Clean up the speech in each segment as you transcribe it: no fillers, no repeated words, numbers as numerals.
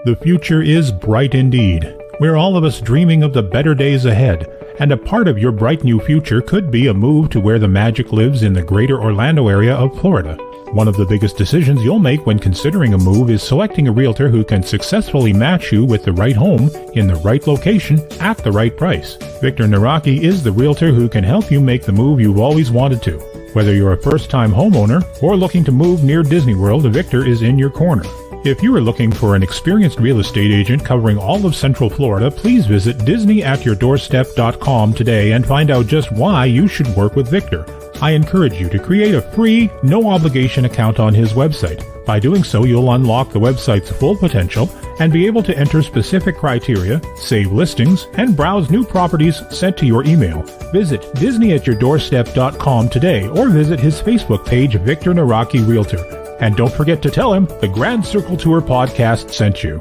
The future is bright indeed. We're all of us dreaming of the better days ahead, and a part of your bright new future could be a move to where the magic lives in the greater Orlando area of Florida. One of the biggest decisions you'll make when considering a move is selecting a realtor who can successfully match you with the right home in the right location at the right price. Victor Naraki is the realtor who can help you make the move you've always wanted to. Whether you're a first-time homeowner or looking to move near Disney World, Victor is in your corner. If you are looking for an experienced real estate agent covering all of Central Florida, please visit DisneyAtYourDoorstep.com today and find out just why you should work with Victor. I encourage you to create a free, no-obligation account on his website. By doing so, you'll unlock the website's full potential and be able to enter specific criteria, save listings, and browse new properties sent to your email. Visit DisneyAtYourDoorstep.com today or visit his Facebook page, Victor Naraki Realtor. And don't forget to tell him the Grand Circle Tour podcast sent you.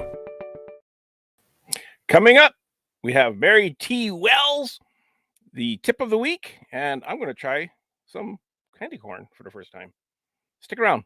Coming up, we have Mary T. Wells, the tip of the week, and I'm going to try some candy corn for the first time. Stick around.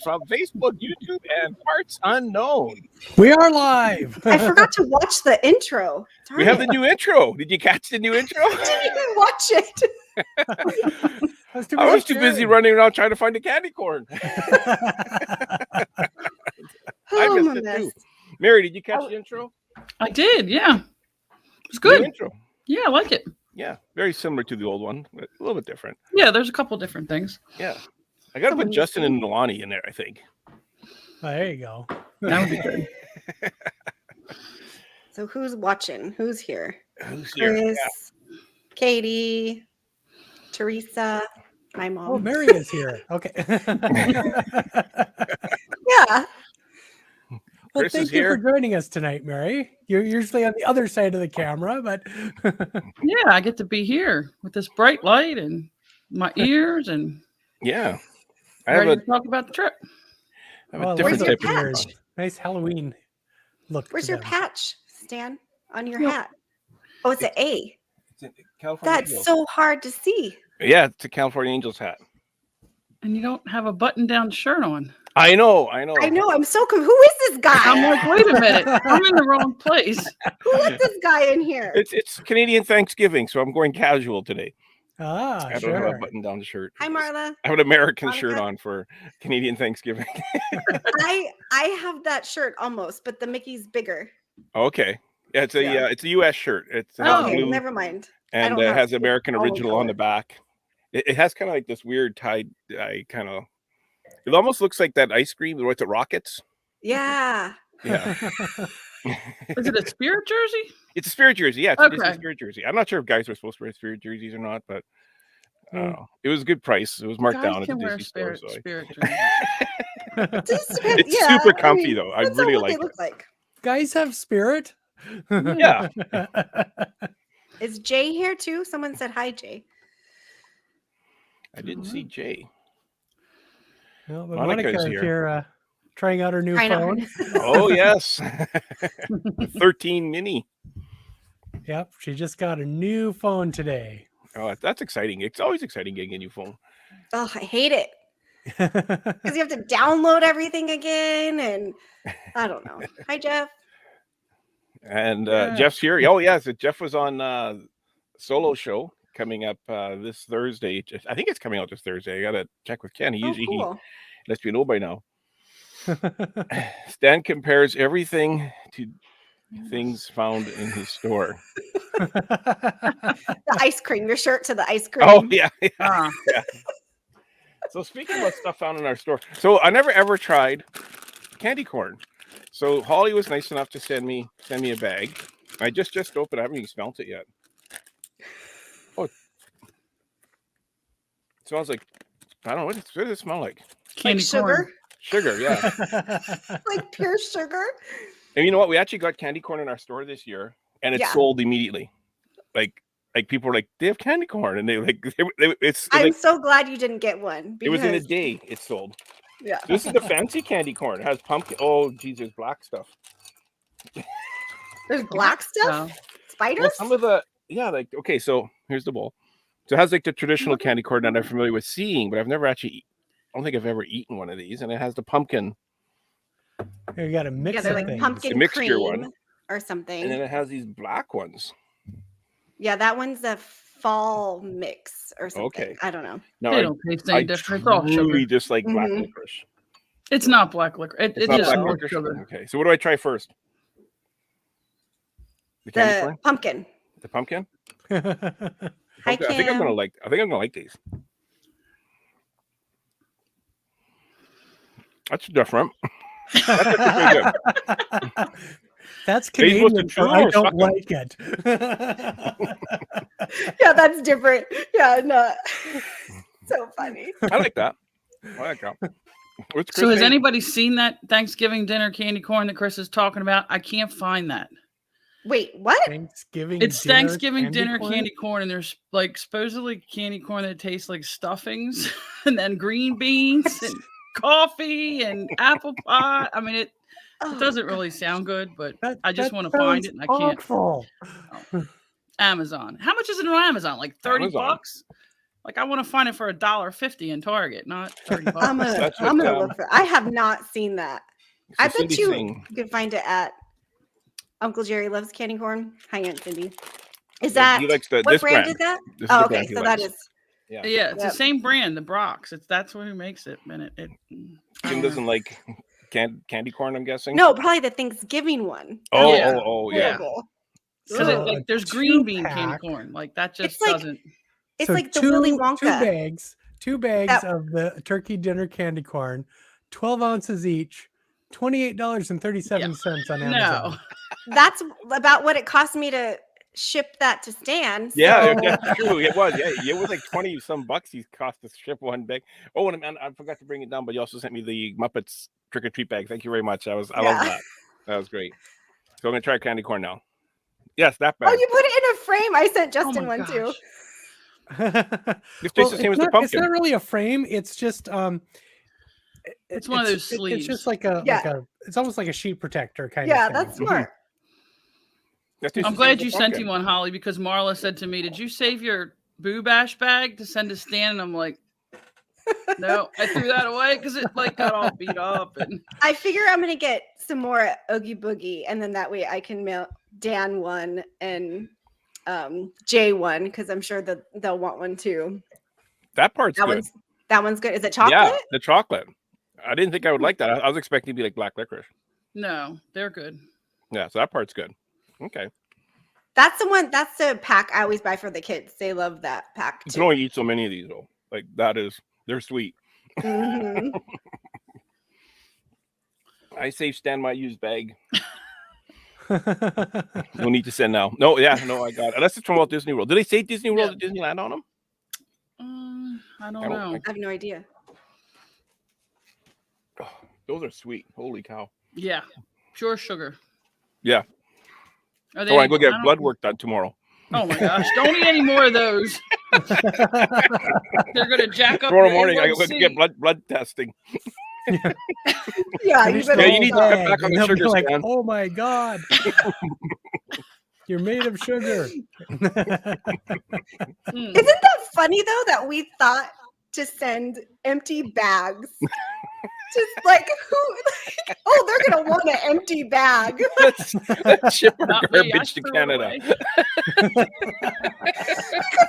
From Facebook, YouTube, and parts unknown. We are live. I forgot to watch the intro. Darn we have the new intro. Did you catch the new intro? I didn't even watch it. I was too busy running around trying to find a candy corn. I missed it too. Mary, did you catch the intro? I did, yeah. It's good. Intro. Yeah, I like it. Yeah, very similar to the old one, but a little bit different. Yeah, there's a couple different things. Yeah. I got to put Justin and Milani in there, I think. Oh, there you go. That would be good. So who's watching? Who's here? Who's here? Chris, Katie, Teresa, my mom. Oh, Mary is here. Okay. Yeah. Well, Chris thank you for joining us tonight, Mary. You're usually on the other side of the camera, but yeah, I get to be here with this bright light and my ears and yeah. I ready to talk about the trip. I have a different type of patch? Nice Halloween look. Where's your patch, Stan? On your Yep. hat. Oh, it's an A. It's a California That's Angels. so hard to see. Yeah, it's a California Angels hat. And you don't have a button-down shirt on. I know. I know. I'm so confused. Who is this guy? I'm like, wait a minute. I'm in the wrong place. Who let this guy in here? It's Canadian Thanksgiving, so I'm going casual today. I don't have a Sure. button-down shirt. Hi, Marla. I have an American Monica. shirt on for Canadian Thanksgiving. I have that shirt almost, but the Mickey's bigger. Okay. Yeah, it's a US shirt. It's Okay, blue, never mind. and don't it have has the American all original on color. the back. It has kind of like this weird tie-dye kind of. It almost looks like that ice cream with the rockets. Yeah. Yeah, Is it a Spirit jersey? it's a Spirit jersey. Yeah, it's a Disney Okay. Spirit jersey. I'm not sure if guys are supposed to wear Spirit jerseys or not, but it was a good price. It was marked Guys down at the can wear Disney store. Spirit So jersey. it's super comfy though. I That's really not what like they look like. Guys have spirit. Yeah. Is Jay here too? Someone said hi, Jay. I didn't see Jay. No, but Monica's Monica's here trying out her new Trying out her phone. Oh yes, 13 mini. Yep, she just got a new phone today. Oh, that's exciting. It's always exciting getting a new phone. Oh, I hate it because you have to download everything again, and I don't know. Hi, Jeff. And Yeah. Jeff's here. Oh yeah, so Jeff was on solo show coming up this Thursday. I think it's coming out this Thursday. I gotta check with Ken. He usually he lets me know by now. Stan compares everything to things found in his store. The ice cream, your shirt to the ice cream. Oh yeah. Ah. Yeah. So speaking about stuff found in our store, so I never ever tried candy corn. So Holly was nice enough to send me a bag. I just opened. I haven't even smelled it yet. Oh, it smells like, I don't know, what does it smell like? Candy like sugar. corn. Sugar, yeah. Like pure sugar. And you know what? We actually got candy corn in our store this year, and it sold immediately. Like people were like, they have candy corn, and I'm like, so glad you didn't get one. it was in a day. It sold. Yeah. This is the fancy candy corn. It has pumpkin. Oh, geez, there's black stuff. There's black stuff. No. Spiders. Well, some of the okay. So here's the bowl. So it has like the traditional candy corn that I'm familiar with seeing, but I've never actually. I don't think I've ever eaten one of these, and it has the pumpkin. You got to mix. Yeah, they're like things. pumpkin The mixture cream one. or something. And then it has these black ones. Yeah, that one's a fall mix or something. Okay. I don't know. No, They don't taste any different. It's all truly sugar. just like black Mhm. licorice. It's not black liquor. It's It's not just black more licorice. sugar. Okay, so what do I try first? The candy The corn? pumpkin. The pumpkin? Hi, Okay, I think I'm Cam. gonna like these. That's different. That's actually pretty good. That's Are you supposed to Canadian. chew For I or don't suck 'em? like it. Yeah, that's different. Yeah, no. So funny. I like that. I like that. What's So has Chris anybody seen that Thanksgiving dinner candy corn that Chris is talking about? I can't find that. Wait, what? Thanksgiving. It's dinner Thanksgiving dinner corn? candy corn, and there's like supposedly candy corn that tastes like stuffings, and then green beans and coffee and apple pie. I mean, it doesn't really sound good, but I just want to find it, and I can't. Awful. Amazon. How much is it on Amazon? Like 30 Amazon. bucks? Like I want to find it for $1.50 in Target, not 30 bucks. I'm gonna That's what, look for. I have not seen that. So I bet Cindy's you saying- can find it at Uncle Jerry Loves Candy Corn. Hi, Aunt Cindy. Is Yeah, that he likes the- what this brand brand. is that? This is Oh, the okay. brand he So that likes. is. Yeah. Yeah, it's Yep. the same brand, the Brox. That's what who makes it, and it Jim doesn't like candy corn, I'm guessing. No, probably the Thanksgiving one. Oh, Yeah. yeah. Horrible. because So like there's a green bean candy two-pack. corn. Like that just It's like- doesn't. It's So like the Willy two Wonka. two bags That- of the turkey dinner candy corn, 12 ounces each, $28.37 on Amazon. No. That's about what it cost me to ship that to Stan. Yeah, so- that's true. It was. Yeah, it was like 20 some bucks. He cost to ship one bag. Oh, and I forgot to bring it down, but you also sent me the Muppets trick or treat bag. Thank you very much. I love that. That was great. So I'm gonna try candy corn now. Yes, that bag. Oh, you put it in a frame. I sent Oh Justin my one too. gosh. It's just the same as the It's pumpkin. not really a frame. It's just It's one of those It's sleeves. just like a it's almost like a sheet protector kind Yeah, of thing. that's smart. That's just I'm the same glad as the you sent pumpkin. him one, Holly, because Marla said to me, "Did you save your Boo Bash bag to send to Stan?" And I'm like, "No, I threw that away because it like got all beat up." And I figure I'm gonna get some more at Oogie Boogie, and then that way I can mail Dan one and Jay one because I'm sure that they'll want one too. That part's good. That one's good. Is it chocolate? Yeah, the chocolate. I didn't think I would like that. I was expecting it to be like black licorice. no, they're good. Yeah, so that part's good. Okay. That's the one. That's the pack I always buy for the kids. They love that pack You can too. only eat so many of these though. Like they're sweet. Mhm. I say Stan my used bag. No need to send now. No, I got it. Unless it's from Walt Disney World. Did they say Disney World or Disneyland on them? I don't I don't know. think- I have no idea. Oh, those are sweet. Holy cow. Yeah, pure sugar. Yeah. Are Oh, I go get don't- blood work done tomorrow. Oh my gosh! Don't eat any more of those. They're gonna jack up. Tomorrow your morning I go A1C. get blood testing. Yeah, Finish better the Yeah, you need to whole cut bag, back on and the they'll be sugar, like, Stan. oh my god, you're made of sugar. Mm. Isn't that funny though that we thought to send empty bags Just like who? Like, oh, they're gonna want an empty bag. Let's ship our Not me, I garbage to threw it Canada. away. Because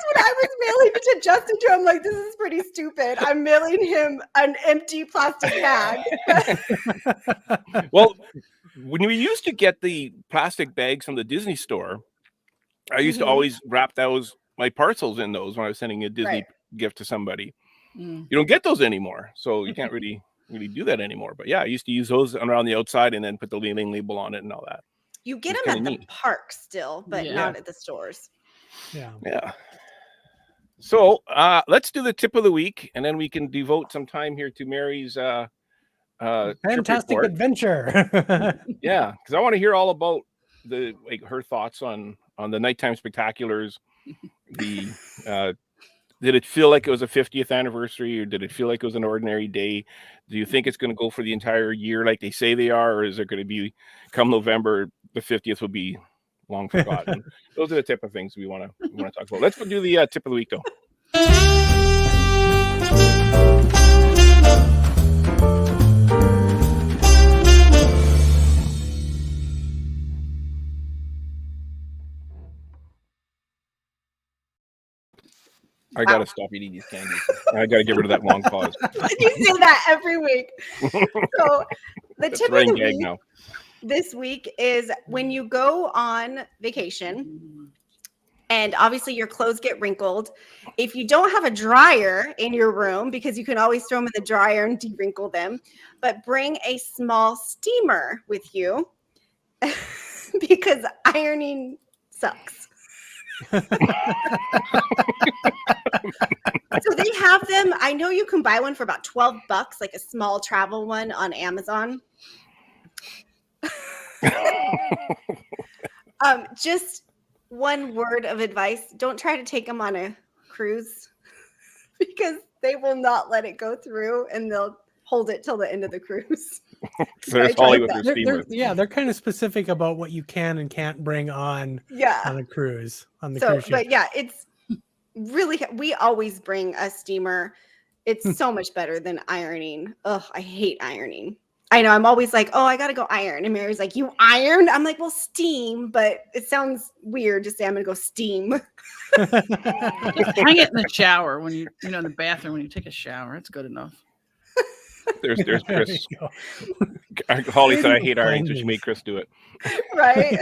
when I was mailing it to Justin, too, I'm like, this is pretty stupid. I'm mailing him an empty plastic bag. Well, when we used to get the plastic bags from the Disney store, I used to always wrap my parcels in those when I was sending a Disney gift to somebody. Mm. You don't get those anymore, so you can't really do that anymore. But yeah, I used to use those around the outside and then put the mailing label on it and all that. You get It's them at kinda the neat. park still, but Yeah. not at the stores. Yeah. Yeah. So let's do the tip of the week, and then we can devote some time here to Mary's trip Fantastic report. adventure. Yeah, because I want to hear all about her thoughts on the nighttime spectaculars. Did it feel like it was a 50th anniversary, or did it feel like it was an ordinary day? Do you think it's going to go for the entire year like they say they are, or is it going to be come November, the 50th will be long forgotten? Those are the type of things we want to talk about. Let's do the tip of the week, though. I gotta stop eating these candies. I gotta get rid of that long pause. You say that every week. So the That's tip of running the gag week now. this week is when you go on vacation, and obviously your clothes get wrinkled. If you don't have a dryer in your room, because you can always throw them in the dryer and de-wrinkle them, but bring a small steamer with you because ironing sucks. So they have them. I know you can buy one for about $12, like a small travel one on Amazon. Just one word of advice: don't try to take them on a cruise because they will not let it go through, and they'll hold it till the end of the cruise. There's Holly with her steamer. They're kind of specific about what you can and can't bring on a cruise on the cruise ship. But yeah, it's really, we always bring a steamer. It's so much better than ironing. Ugh, I hate ironing. I know, I'm always like, oh, I gotta go iron, and Mary's like, you iron? I'm like, well, steam, but it sounds weird to say I'm gonna go steam. Just hang it in the shower when you in the bathroom when you take a shower. It's good enough. There's Chris. Holly said I hate ironing, so she made Chris do it. Right.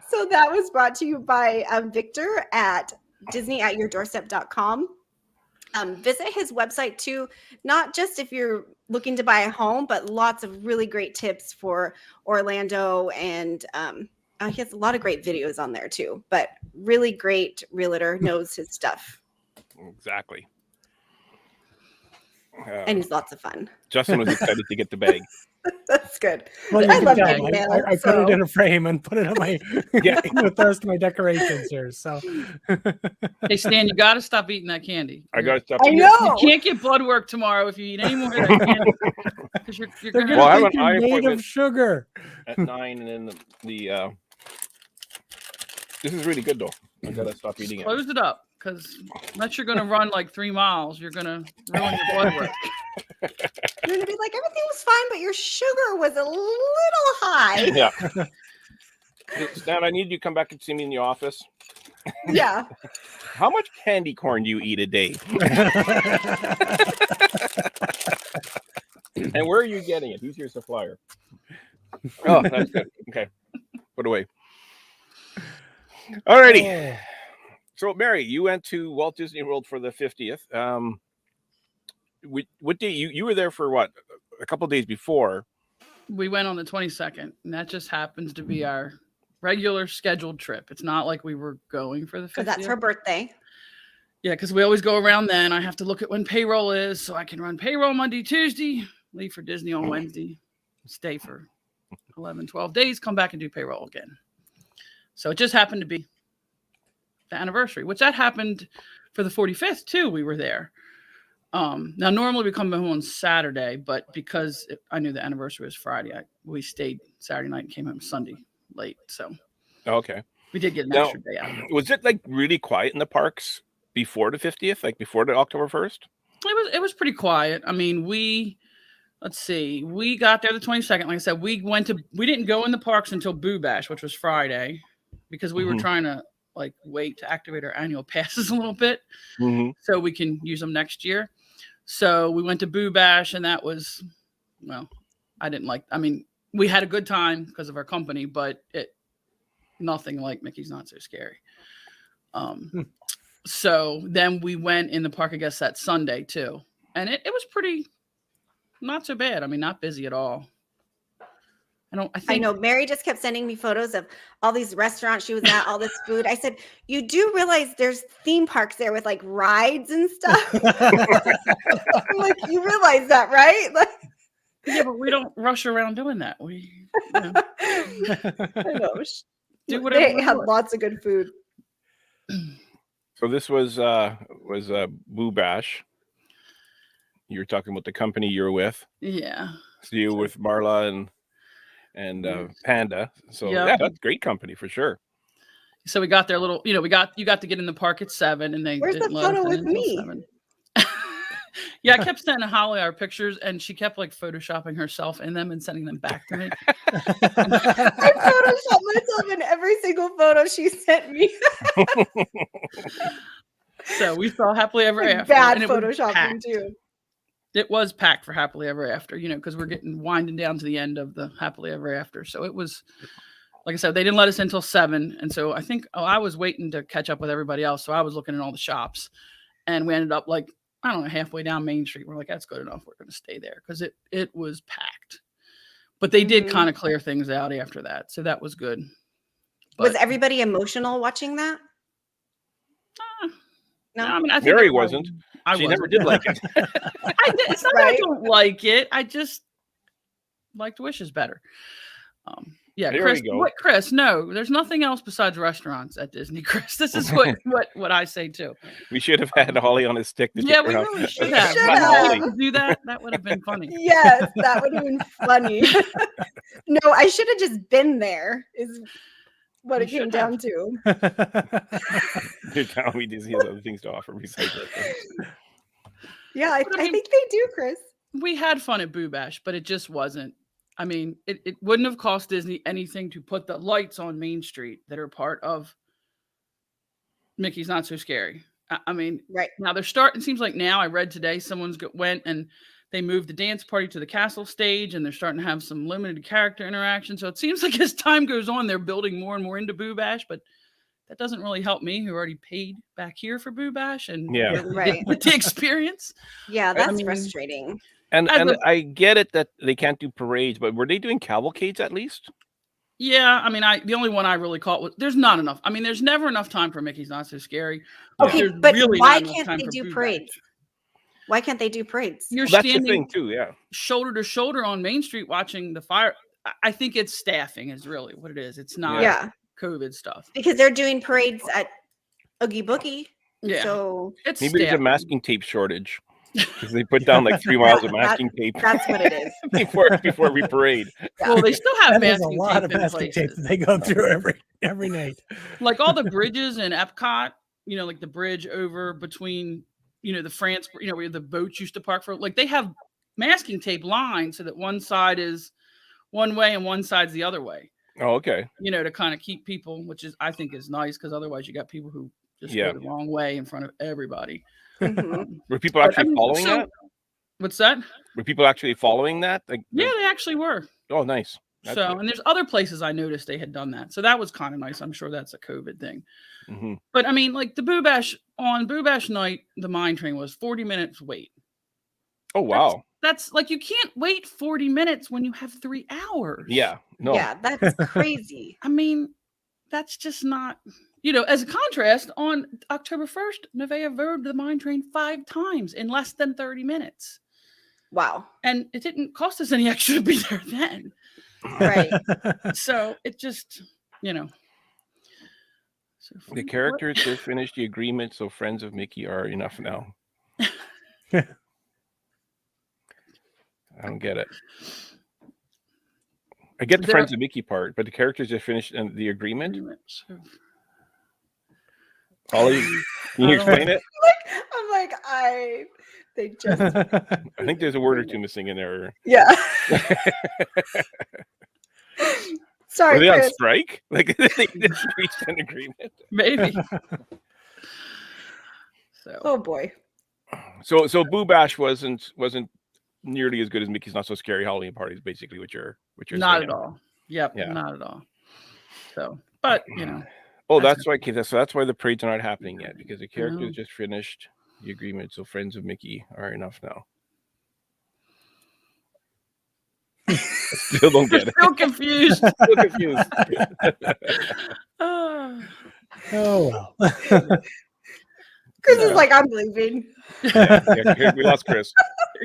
So that was brought to you by Victor at DisneyAtYourDoorstep.com. Visit his website too, not just if you're looking to buy a home, but lots of really great tips for Orlando, and he has a lot of great videos on there too. But really great realtor, knows his stuff. Exactly. And he's lots of fun. Justin was excited to get the bag. That's good. Well, I you love can getting tell. mail. I put it in a frame and put it on my with the rest of my decorations here. So, Hey Stan, you got to stop eating that candy. I got to stop. I eating know. You can't get blood work tomorrow if you eat any more of that candy. Because you're they're gonna. gonna Well, I have think an you're eye made appointment of sugar. at 9, and then the this is really good though. I gotta stop eating it. Close it up, because unless you're gonna run like 3 miles, you're gonna ruin your blood work. You're gonna be like, everything was fine, but your sugar was a little high. Yeah. Stan, I need you to come back and see me in the office. Yeah. How much candy corn do you eat a day? And where are you getting it? Who's your supplier? Oh, that's good. Okay. Put away. Alrighty. Oh. So, Mary, you went to Walt Disney World for the 50th. What day? You were there for what? A couple days before. We went on the 22nd, and that just happens to be our regular scheduled trip. It's not like we were going for the 50th. Because that's her birthday. Yeah, because we always go around then. I have to look at when payroll is, so I can run payroll Monday, Tuesday, leave for Disney on Wednesday, stay for 11, 12 days, come back and do payroll again. So it just happened to be the anniversary, which that happened for the 45th too. We were there. Now normally we come home on Saturday, but because I knew the anniversary was Friday, we stayed Saturday night and came home Sunday late. So Okay. we did get an Now, extra day out of it. Was it like really quiet in the parks before the 50th, like before the October 1st? It was pretty quiet. I mean, let's see, we got there the 22nd. Like I said, we didn't go in the parks until Boo Bash, which was Friday, because we were trying to like wait to activate our annual passes a little bit so we can use them next year. So we went to Boo Bash, and that was, well, we had a good time because of our company, but nothing like Mickey's Not So Scary. So then we went in the park, I guess, that Sunday too. And it was pretty, not so bad. I mean, not busy at all. I know Mary just kept sending me photos of all these restaurants she was at, all this food. I said, you do realize there's theme parks there with like rides and stuff? I'm like, you realize that, right? Like, yeah, but we don't rush around doing that. I know. Do whatever they had lots of good food. So this was Boo Bash. You were talking about the company you're with. Yeah. So you with Marla and Panda. So yeah, that's great company for sure. So we got there a little, you got to get in the park at 7, and they where's the photo with me? Yeah, I kept sending Holly our pictures, and she kept like photoshopping herself in them and sending them back to me. I photoshopped myself in every single photo she sent me. So we saw Happily Ever After. Bad photoshopping too. It was packed for Happily Ever After, because we're winding down to the end of the Happily Ever After. So it was, like I said, they didn't let us in until 7. And so I think, I was waiting to catch up with everybody else. So I was looking at all the shops, and we ended up like, I don't know, halfway down Main Street. We're like, that's good enough. We're going to stay there because it was packed. But they did kind of clear things out after that. So that was good. But, was everybody emotional watching that? No, I mean, I think Mary wasn't. She never did like it. It's not that I don't like it. I just liked Wishes better. Yeah, there Chris, no, there's nothing else besides restaurants at Disney, Chris. This is what I say too. We should have had Holly on a stick. Yeah, we really should have. Do that. That would have been funny. Yes, that would have been funny. No, I should have just been there. Is what it came down to. You're telling me Disney has other things to offer besides that. Yeah, I think they do, Chris. We had fun at Boo Bash, but it just wasn't. I mean, it wouldn't have cost Disney anything to put the lights on Main Street that are part of Mickey's Not So Scary. I mean, right now they're starting. It seems like now I read today someone's went and they moved the dance party to the castle stage, and they're starting to have some limited character interaction. So it seems like as time goes on, they're building more and more into Boo Bash, but that doesn't really help me, who already paid back here for Boo Bash and with the experience. Yeah, that's frustrating. And I get it that they can't do parades, but were they doing cavalcades at least? Yeah, I mean, the only one I really caught was there's not enough. I mean, there's never enough time for Mickey's Not So Scary. Okay, but really why can't they do parades? Why can't they do parades? You're that's standing the thing too, yeah. Shoulder to shoulder on Main Street watching the fire. I think it's staffing is really what it is. It's not COVID stuff. Because they're doing parades at Oogie Boogie. Yeah. So it's maybe there's a masking tape shortage. Because they put down like 3 miles of masking tape. That's what it is. before we parade. Yeah. Well, they still have masking a lot tape of in masking places. tape they go through every night. Like all the bridges in Epcot, like the bridge over between, the France, where the boats used to park for. Like they have masking tape lines so that one side is one way and one side's the other way. Oh, okay. To kind of keep people, which I think is nice because otherwise you got people who just go the wrong way in front of everybody. Mm-hmm. Were people actually following that? What's that? Were people actually following that? Yeah, they actually were. Oh, nice. That's nice. And there's other places I noticed they had done that. So that was kind of nice. I'm sure that's a COVID thing. Mm-hmm. But I mean, like the Boo Bash night, the mine train was 40 minutes wait. Oh, wow. That's like, you can't wait 40 minutes when you have 3 hours. Yeah. No. Yeah, that's crazy. I mean, that's just not... as a contrast, on October 1st, Nevaeh rode the mine train 5 times in less than 30 minutes. Wow. And it didn't cost us any extra to be there then. Right. So it just, So the characters have finished the agreement, so friends of Mickey are enough now. I don't get it. I get the friends of Mickey part, but the characters just finished the agreement. Holly, can you explain it? I'm they just. I think there's a word or two missing in there. Yeah. Sorry, Were they on Chris. strike? Like they just reached an agreement. Maybe. So. Oh boy. So Boo Bash wasn't nearly as good as Mickey's Not So Scary Halloween Party. Is basically what you're not saying. At all. Yep. Yeah. Not at all. So, but Oh, that's why the parades are not happening yet, because the characters No. just finished the agreement. So friends of Mickey are enough now. Still don't get it. Still confused. Still confused. Oh. Oh well. Chris is like, I'm leaving. Yeah, we lost Chris.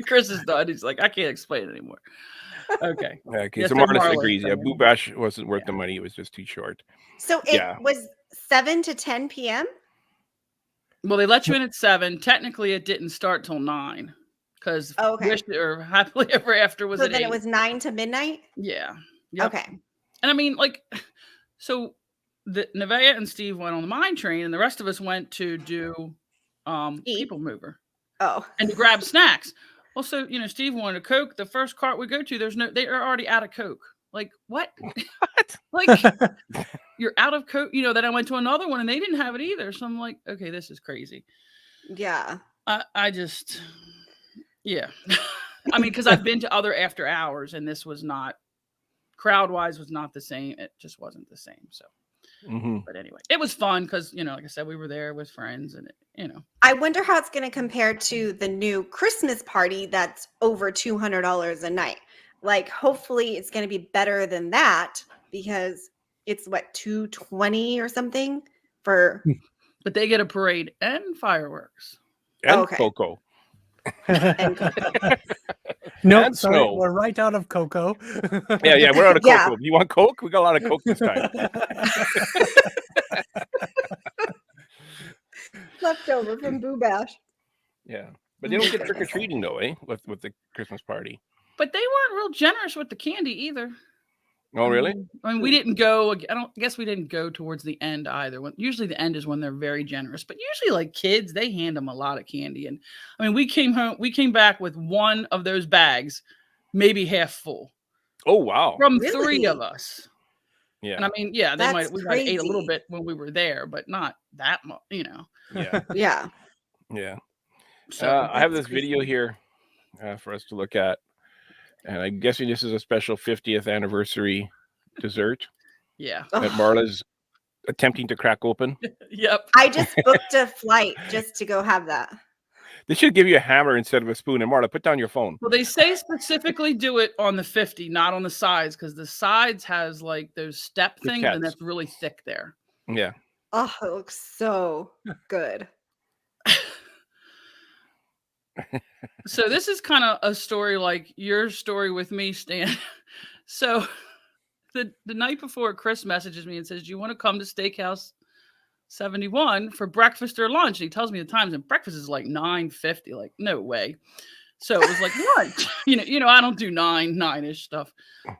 Chris is done. He's like, I can't explain it anymore. Okay. Okay, Yes, so then Marlis Marlis agrees. Yeah, then. Boo Bash wasn't worth the money. It was just too short. So it was 7 to 10 p.m. Well, they let you in at 7. Technically, it didn't start till 9 because Wish or Happily Ever After was so at then 8. it was 9 to midnight. Yeah. Yep. Okay. And I mean, like, so the Nevaeh and Steve went on the mine train, and the rest of us went to do People Mover. Oh. And to grab snacks. Well, so Steve wanted a Coke. The first cart we go to, they are already out of Coke. Like, what? Like, you're out of Coke. Then I went to another one and they didn't have it either. So I'm like, okay, this is crazy. Yeah. I just, yeah. I mean, because I've been to other after hours and this was not, crowd-wise was not the same. It just wasn't the same. So, but anyway, it was fun because, like I said, we were there with friends and, I wonder how it's going to compare to the new Christmas party that's over $200 a night. Like, hopefully it's going to be better than that because it's what, $220 or something for. But they get a parade and fireworks. And Cocoa. No, And sorry, snow. we're right out of cocoa. Yeah, we're out of Cocoa. You want Coke? We got a lot of Coke this time. Leftover from Boo Bash. Yeah, but they don't get trick or treating though, with the Christmas party. But they weren't real generous with the candy either. Oh, really? I mean, we didn't go. I guess we didn't go towards the end either. Usually the end is when they're very generous. But usually, like kids, they hand them a lot of candy. And I mean, we came back with one of those bags, maybe half full. Oh wow! From 3 of us. Yeah. And I mean, we might have ate a little bit when we were there, but not that much. Yeah. Yeah. So I have this video here for us to look at. And I'm guessing this is a special 50th anniversary dessert. Yeah. That Marla's attempting to crack open. Yep. I just booked a flight just to go have that. They should give you a hammer instead of a spoon. And Marla, put down your phone. Well, they say specifically do it on the 50, not on the sides, because the sides has like those step things, and that's really thick there. Yeah. Oh, it looks so good. So this is kind of a story like your story with me, Stan. So the night before, Chris messages me and says, do you want to come to Steakhouse 71 for breakfast or lunch? And he tells me the times, and breakfast is like 9:50. Like, no way. So it was like lunch. I don't do 9-ish stuff.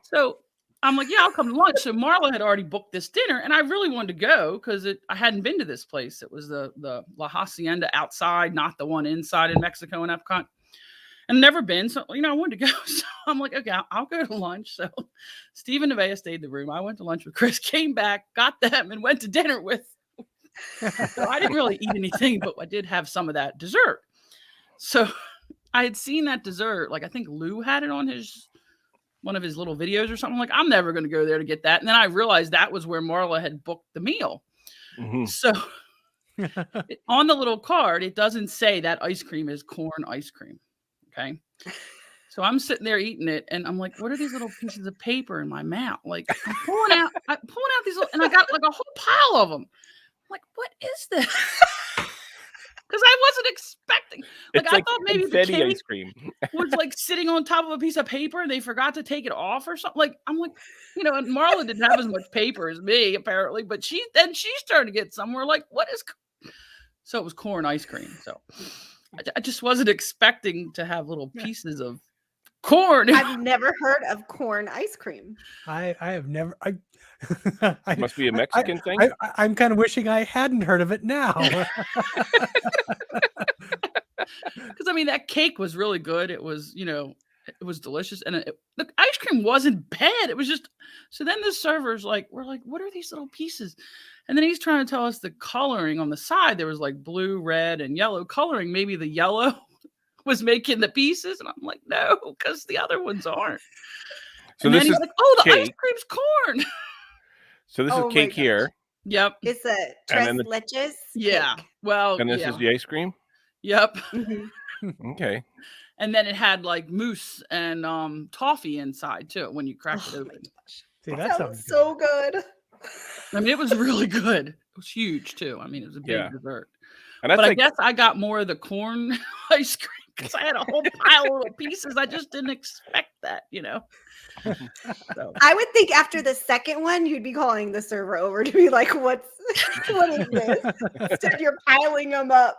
So I'm like, yeah, I'll come to lunch. So Marla had already booked this dinner, and I really wanted to go because I hadn't been to this place. It was the La Hacienda outside, not the one inside in Mexico and Epcot. And never been, so I wanted to go. So I'm like, okay, I'll go to lunch. So Steve and Nevaeh stayed in the room. I went to lunch with Chris, came back, got them, and went to dinner with. So I didn't really eat anything, but I did have some of that dessert. So I had seen that dessert, like I think Lou had it on one of his little videos or something. Like, I'm never going to go there to get that. And then I realized that was where Marla had booked the meal. Mm-hmm. So on the little card, it doesn't say that ice cream is corn ice cream. Okay. So I'm sitting there eating it, and I'm like, what are these little pieces of paper in my mouth? Like, I'm pulling out these little, and I got like a whole pile of them. I'm like, what is this? Because I wasn't expecting. Like, I thought maybe the cake ice cream was like sitting on top of a piece of paper and they forgot to take it off or something. Like, I'm like, and Marla didn't have as much paper as me, apparently, but she started to get somewhere like, what is? So it was corn ice cream. So I just wasn't expecting to have little pieces of corn. I've never heard of corn ice cream. I have never. Must be a Mexican thing. I'm kind of wishing I hadn't heard of it now. I mean, that cake was really good. It was, it was delicious. And the ice cream wasn't bad. It was just, so then the servers we're like, what are these little pieces? And then he's trying to tell us the coloring on the side. There was like blue, red, and yellow coloring. Maybe the yellow was making the pieces. And I'm like, no, because the other ones aren't. So and this then is he's like, oh, the cake. ice cream's corn. So this is cake here. Yep. It's a tres leches. Yeah. Cake. Well, and this is the ice cream. Yep. Okay. And then it had like mousse and toffee inside too when you cracked it open. See, that sounds so good. I mean, it was really good. It was huge too. I mean, it was a big dessert. And that's but I guess I got more of the corn ice cream because I had a whole pile of pieces. I just didn't expect that, So. I would think after the second one, you'd be calling the server over to be like, what is this? Instead, you're piling them up.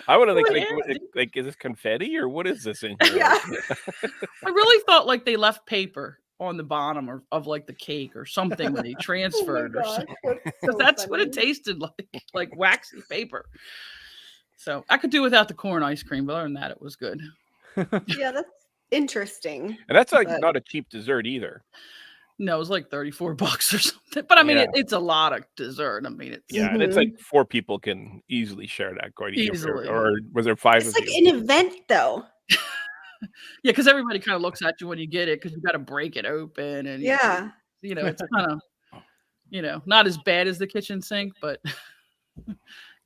I would have like, is this confetti or what is this in here? Yeah. I really thought like they left paper on the bottom of like the cake or something when they transferred or something. Because that's what it tasted like waxy paper. So I could do without the corn ice cream, but other than that, it was good. Yeah, that's interesting. And that's not a cheap dessert either. No, it was like $34 or something. But I mean, it's a lot of dessert. I mean, it's and it's like 4 people can easily share that quite easily. Or was there 5 it's of like you? an event though. Yeah, because everybody kind of looks at you when you get it because you got to break it open and it's kind of not as bad as the kitchen sink, but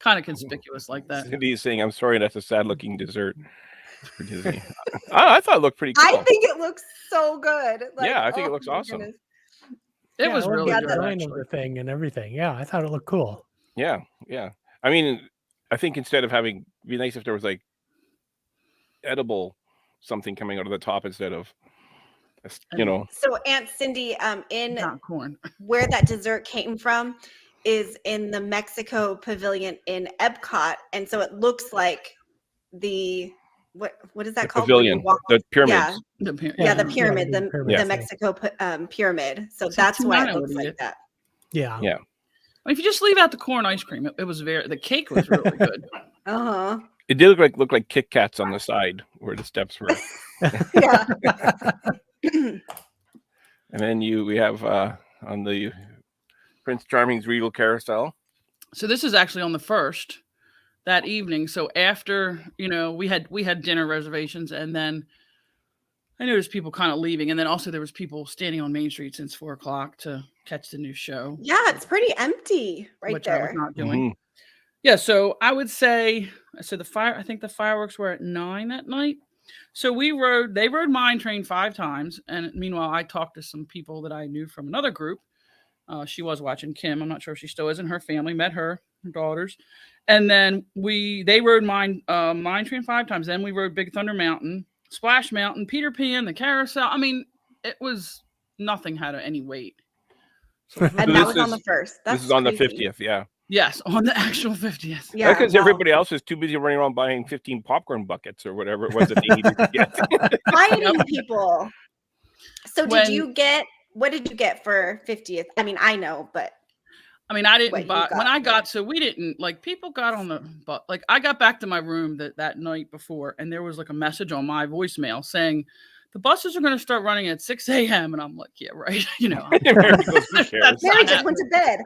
kind of conspicuous like that. Cindy is saying, "I'm sorry, that's a sad-looking dessert for Disney." I thought it looked pretty cool. I think it looks so good. I think it looks awesome. Goodness. It was really good. The design of the thing and everything. Yeah, I thought it looked cool. Yeah. I mean, I think instead of it'd be nice if there was like edible something coming out of the top instead of, So Aunt Cindy, in not corn, where that dessert came from is in the Mexico Pavilion in Epcot, and so it looks like the what is that called? Pavilion, the pyramids. Yeah, the pyramid, the Mexico pyramid. So that's why it looks like that. Yeah. If you just leave out the corn ice cream, it was the cake was really good. It did look like Kit Kats on the side where the steps were. Yeah. And then we have on the Prince Charming's Regal Carousel. So this is actually on the 1st that evening. So after, we had dinner reservations, and then I noticed people kind of leaving. And then also there was people standing on Main Street since 4:00 to catch the new show. Yeah, it's pretty empty which there. I was not doing. Yeah, so I would say, I think the fireworks were at 9 that night. So they rode Mine Train 5 times. And meanwhile, I talked to some people that I knew from another group. She was watching, Kim. I'm not sure if she still is, and her family met her daughters. And then they rode Mine Train 5 times. Then we rode Big Thunder Mountain, Splash Mountain, Peter Pan, the Carousel. I mean, nothing had any weight. So, and that was on the 1st. This is on the 50th, yeah. Yes, on the actual 50th. Yeah, because everybody else is too busy running around buying 15 popcorn buckets or whatever it was that they needed to get. Finding people. So what did you get for 50th? I mean, I know, but I didn't buy when I got, so we didn't people got on the but I got back to my room that night before, and there was like a message on my voicemail saying the buses are going to start running at 6 a.m. And I'm like, yeah, right. Mary just went to bed.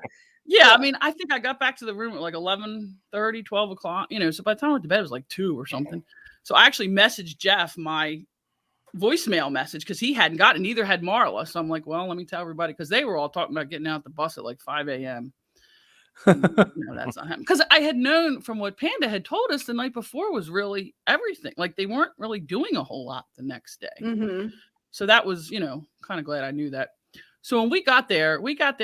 Yeah, I think I got back to the room at like 11:30, 12 o'clock, so by the time I went to bed, it was like 2 or something. So I actually messaged Jeff my voicemail message because he hadn't gotten it, neither had Marla. So I'm like, well, let me tell everybody, because they were all talking about getting out the bus at like 5 a.m. That's not happening. Because I had known from what Panda had told us the night before was really everything. Like they weren't really doing a whole lot the next day. Mm-hmm. So that was, kind of glad I knew that. So when we got there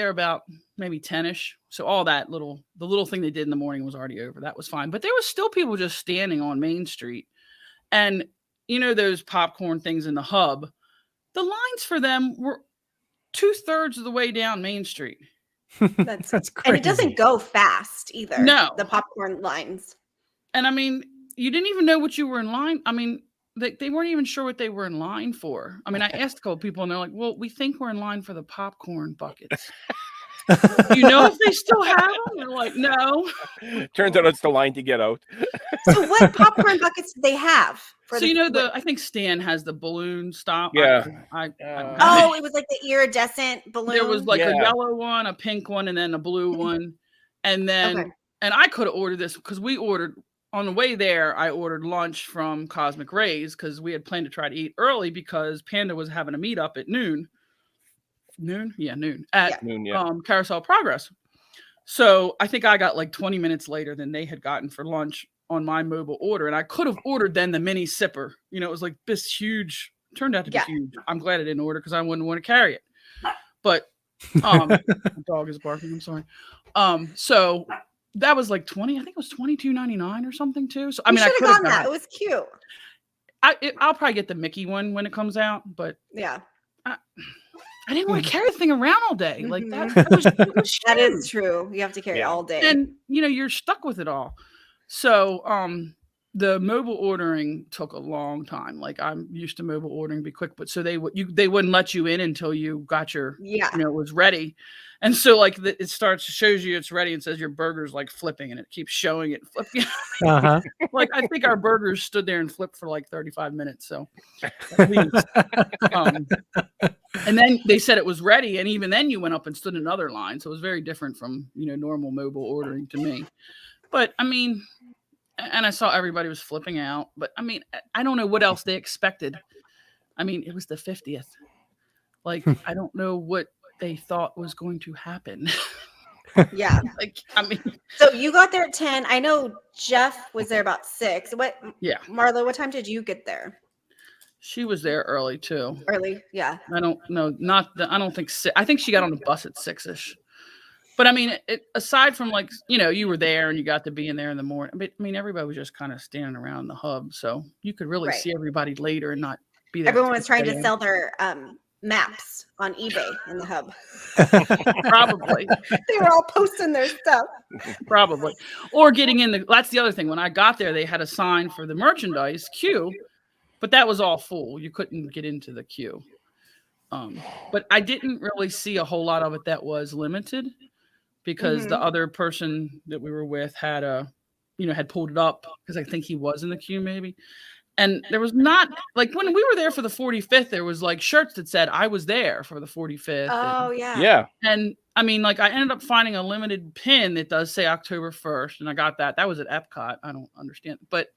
about maybe 10-ish. So all that the little thing they did in the morning was already over. That was fine. But there was still people just standing on Main Street. And those popcorn things in the hub, the lines for them were 2/3 of the way down Main Street. That's crazy. And it doesn't go fast either. No. The popcorn lines. And you didn't even know what you were in line. They weren't even sure what they were in line for. I asked a couple people and they're like, well, we think we're in line for the popcorn buckets. You know if they still have them? They're like, no. Turns out it's the line to get out. So what popcorn buckets do they have? So I think Stan has the balloon stop. Yeah. Oh, it was like the iridescent balloon. There was like a yellow one, a pink one, and then a blue one. And then, and I could have ordered this because we ordered on the way there. I ordered lunch from Cosmic Rays because we had planned to try to eat early because Panda was having a meetup at noon. Noon at Carousel Progress. So I think I got like 20 minutes later than they had gotten for lunch on my mobile order, and I could have ordered then the mini sipper. You know, it was like this huge. Turned out to be huge. I'm glad I didn't order because I wouldn't want to carry it. But the dog is barking. I'm sorry. So that was like 20. I think it was $22.99 or something too. So I mean, I could have gotten that. It was cute. I'll probably get the Mickey one when it comes out. But I didn't want to carry the thing around all day. Like that was that is true. You have to carry it all day. And you're stuck with it all. So the mobile ordering took a long time. Like I'm used to mobile ordering be quick, but so they wouldn't let you in until you got your it was ready. And so like it shows you it's ready and says your burger's like flipping and it keeps showing it flipping. Like I think our burgers stood there and flipped for like 35 minutes. So at least. And then they said it was ready, and even then you went up and stood in another line. So it was very different from normal mobile ordering to me. But I mean, and I saw everybody was flipping out. But I mean, I don't know what else they expected. I mean, it was the 50th. Like I don't know what they thought was going to happen. Yeah. Like, I mean. So you got there at 10. I know Jeff was there about 6. Yeah. Marlo, what time did you get there? She was there early too. Early, yeah. I don't know. I don't think. I think she got on the bus at 6ish. But I mean, aside from like, you were there and you got to be in there in the morning. But I mean, everybody was just kind of standing around the hub. So you could really see everybody later and not be there. Everyone was trying to sell their maps on eBay in the hub. Probably. They were all posting their stuff. Probably. Or getting in that's the other thing. When I got there, they had a sign for the merchandise queue, but that was all full. You couldn't get into the queue. But I didn't really see a whole lot of it that was limited because the other person that we were with had had pulled it up because I think he was in the queue maybe. And there was not like when we were there for the 45th, there was like shirts that said I was there for the 45th. Oh, yeah. Yeah. And I mean, like I ended up finding a limited pin that does say October 1st. And I got that. That was at Epcot. I don't understand. But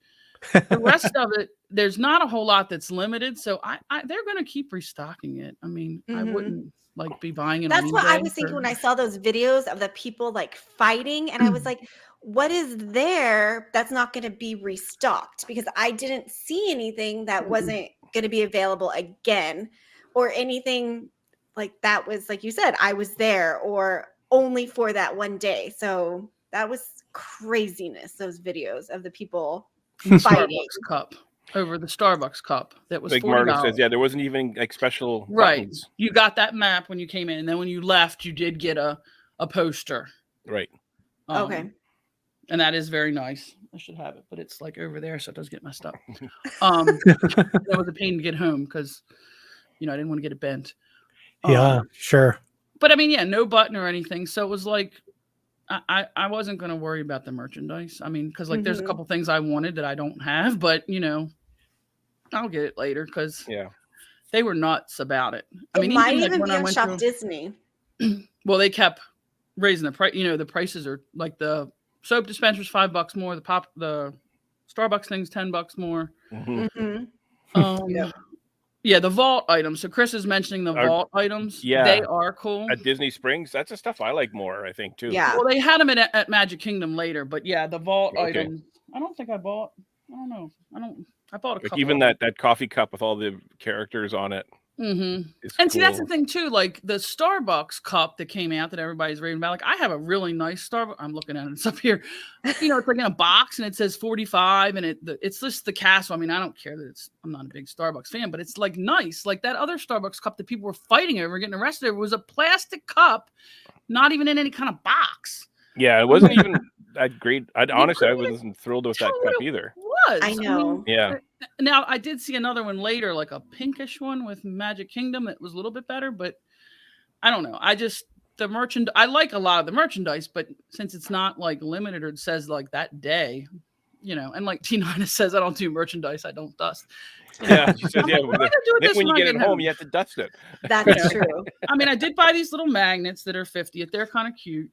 the rest of it, there's not a whole lot that's limited. So they're going to keep restocking it. I mean, I wouldn't like be buying it. That's what I was thinking when I saw those videos of the people like fighting. And I was like, what is there that's not going to be restocked? Because I didn't see anything that wasn't going to be available again or anything like that was, like you said, I was there or only for that one day. So that was craziness, those videos of the people fighting. Starbucks cup over the Starbucks cup that was like $40. Marta says, there wasn't even like special buttons. You got that map when you came in, and then when you left, you did get a poster. Right. Okay. And that is very nice. I should have it, but it's like over there, so it does get messed up. That was a pain to get home because, I didn't want to get it bent. Yeah, sure. But I mean, no button or anything. So it was like, I wasn't going to worry about the merchandise. I mean, because like there's a couple things I wanted that I don't have, but I'll get it later because they were nuts about it. I mean, even be on Shop Disney. Well, they kept raising the price. The prices are like the soap dispenser's $5 more. The Starbucks thing's $10 more. Yeah, the vault items. So Chris is mentioning the vault items. Yeah, they are cool at Disney Springs. That's the stuff I like more, I think, too. Yeah. Well, they had them at Magic Kingdom later, but yeah, the vault items. I don't think I bought. I don't know. I bought a couple. Even that coffee cup with all the characters on it. And see, that's the thing too. Like the Starbucks cup that came out that everybody's raving about. Like I have a really nice Starbucks. I'm looking at it. It's up here. It's like in a box and it says 45 and it's just the castle. I mean, I don't care that I'm not a big Starbucks fan, but it's like nice. Like that other Starbucks cup that people were fighting over, getting arrested over, was a plastic cup, not even in any kind of box. Yeah, it wasn't even that great. Honestly, I wasn't thrilled with that cup either. I know. Yeah. Now I did see another one later, like a pinkish one with Magic Kingdom that was a little bit better, but I don't know. I just the merchandise. I like a lot of the merchandise, but since it's not like limited or it says like that day, and like T9 says, I don't do merchandise, I don't dust. Yeah, she says, Like, when you get it home, you have to dust it. That's true. I mean, I did buy these little magnets that are 50th. They're kind of cute.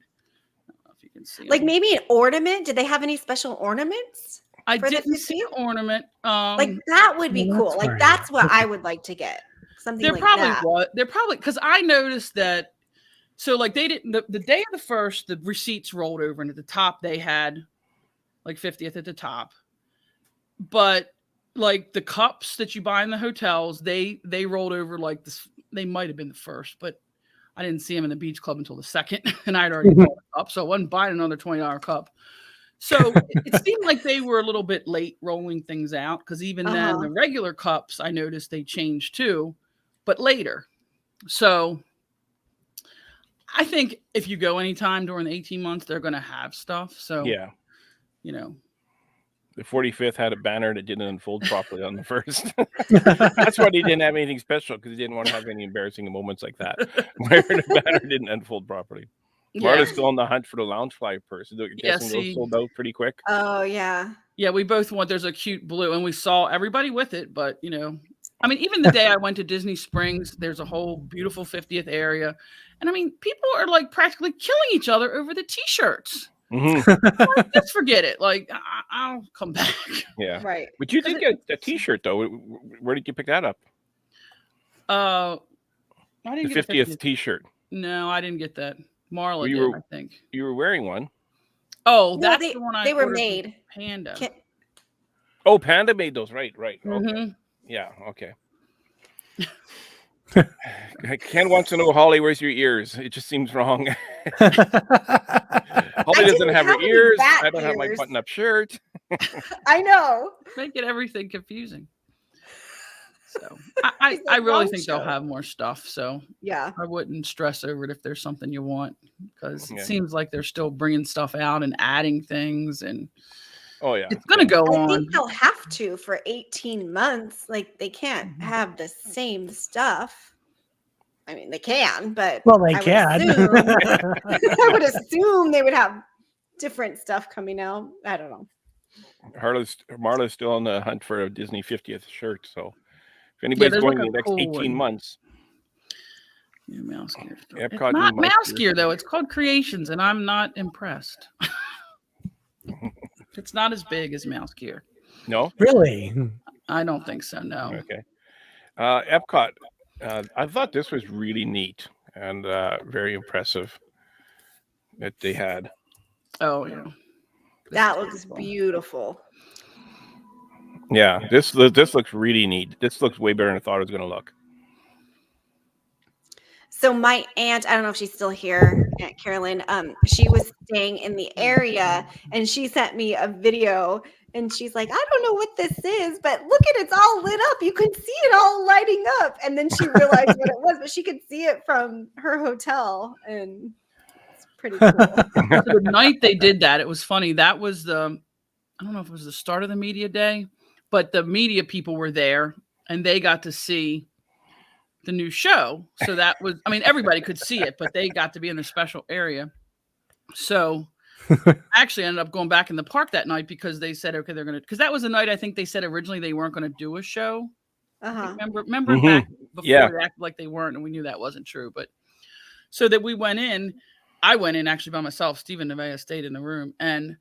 I don't know if you can see Like them. maybe an ornament. Did they have any special ornaments? I didn't see an ornament. Like that would be cool. Like that's what I would like to get. Something there like probably that. was. There probably, because I noticed that. So like they didn't, the day of the first, the receipts rolled over, and at the top they had like 50th at the top. But like the cups that you buy in the hotels, they rolled over like this. They might have been the first, but I didn't see them in the beach club until the second, and I'd already bought a cup, so I wasn't buying another $20 cup. So it seemed like they were a little bit late rolling things out, because even then the regular cups I noticed they changed too, but later. So I think if you go anytime during the 18 months, they're going to have stuff. So yeah, the 45th had a banner that didn't unfold properly on the first. That's why he didn't have anything special, because he didn't want to have any embarrassing moments like that, where the banner didn't unfold properly. Marta's still on the hunt for the Loungefly purse. Those sold out pretty quick. Oh yeah. Yeah, we both want. There's a cute blue, and we saw everybody with it. But I mean, even the day I went to Disney Springs, there's a whole beautiful 50th area, and I mean, people are like practically killing each other over the T-shirts. Like, just forget it. Like I'll come back. Yeah, right. But you did get a T-shirt though. Where did you pick that up? I didn't get the 50th a T-shirt. No, I didn't get that. Marla did, I think. You were wearing one. Oh, that's the one they were made. Panda. Oh, Panda made those. Right. Mm-hmm. Okay. Yeah. Okay. Ken wants to know, Holly, where's your ears? It just seems wrong. Holly doesn't have her ears. I don't have my button-up shirt. I know. Making everything confusing. So I really think they'll have more stuff. So yeah, I wouldn't stress over it if there's something you want, because it seems like they're still bringing stuff out and adding things, and it's gonna go on. I think they'll have to for 18 months. Like they can't have the same stuff. I mean, they can, but they can. I would assume they would have different stuff coming out. I don't know. Marla's still on the hunt for a Disney 50th shirt, so. If anybody's going in the next 18 months. Yeah, Mouse Gear. Epcot, it's not Mouse Gear, though. It's called Creations, and I'm not impressed. It's not as big as Mouse Gear. No? Really? I don't think so, no. Okay. Epcot, I thought this was really neat and very impressive that they had. Oh, yeah. That looks beautiful. Yeah, this looks really neat. This looks way better than I thought it was going to look. So my aunt, I don't know if she's still here, Aunt Carolyn, she was staying in the area, and she sent me a video, and she's like, I don't know what this is, but look at it's all lit up. You can see it all lighting up. And then she realized what it was, but she could see it from her hotel, and it's pretty cool. So the night they did that, it was funny. That was I don't know if it was the start of the media day, but the media people were there, and they got to see the new show. So that was, I mean, everybody could see it, but they got to be in the special area. So I actually ended up going back in the park that night, because they said, okay, they're going to, because that was the night I think they said originally they weren't going to do a show. Remember back before they acted like they weren't, and we knew that wasn't true. But so that I went in actually by myself. Stephen Nevea stayed in the room, and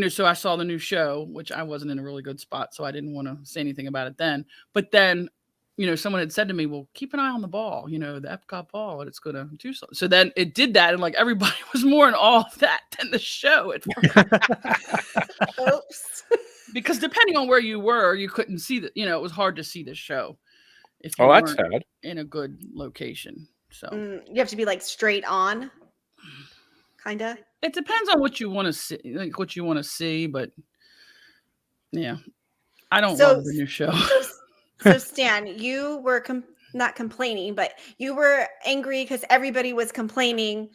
so I saw the new show, which I wasn't in a really good spot, so I didn't want to say anything about it then. But then, someone had said to me, well, keep an eye on the ball, the Epcot ball, and it's going to do something. So then it did that, and like everybody was more in awe of that than the show. Oops. Because depending on where you were, you couldn't see that, it was hard to see the show if you that's weren't sad. in a good location. So you have to be like straight on, kind of. It depends on what you want to see, but yeah, I don't love the new show. So Stan, you were not complaining, but you were angry because everybody was complaining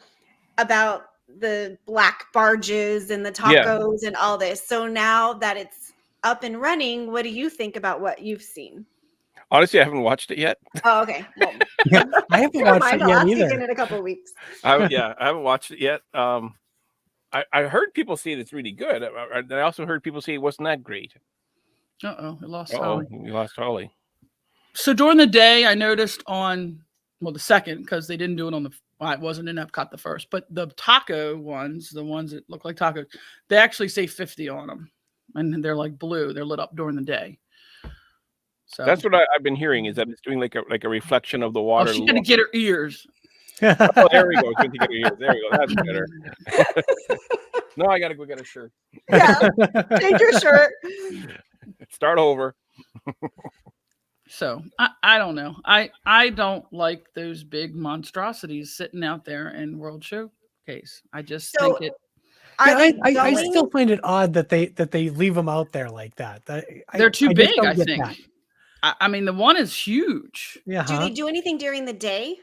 about the black barges and the tacos and all this. So now that it's up and running, what do you think about what you've seen? Honestly, I haven't watched it yet. Oh, okay. Well, Yeah, I haven't never watched mind. it I'll yet ask you either. again in a couple of weeks. I haven't watched it yet. I heard people say it's really good. I also heard people say it wasn't that great. Uh-oh, we lost Oh, Holly. we lost Holly. So during the day, I noticed on, well, the second, because they didn't do it on the, well, it wasn't in Epcot the first, but the taco ones, the ones that look like tacos, they actually say 50 on them. And they're like blue. They're lit up during the day. So That's what I've been hearing, is that it's doing like a reflection of the water. oh, she had to get her ears. Oh, there we go. Good to get her ears. There we go. That's better. No, I gotta go get a shirt. Yeah, change your shirt. Start over. So I don't know. I don't like those big monstrosities sitting out there in World Showcase. I just think it. I still find it odd that they leave them out there like that. They're too big, I get think. that. I mean, the one is huge. Yeah. Do they do anything during the day?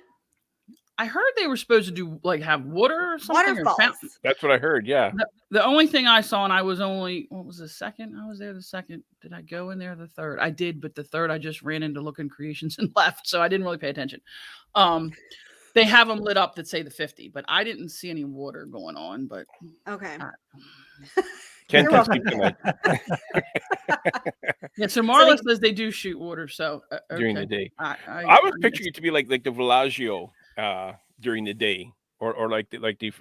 I heard they were supposed to do like have water or something. Waterfalls. Or That's what I heard. Yeah. The only thing I saw, and I was only, what was the second? I was there the second. Did I go in there the third? I did, but the third I just ran into Looking Creations and left, so I didn't really pay attention. They have them lit up that say the 50, but I didn't see any water going on. But okay. Can't sleep tonight. Yeah, so Marla says they do shoot water, so during the day. I was picturing it to be like the Villaggio during the day, or like the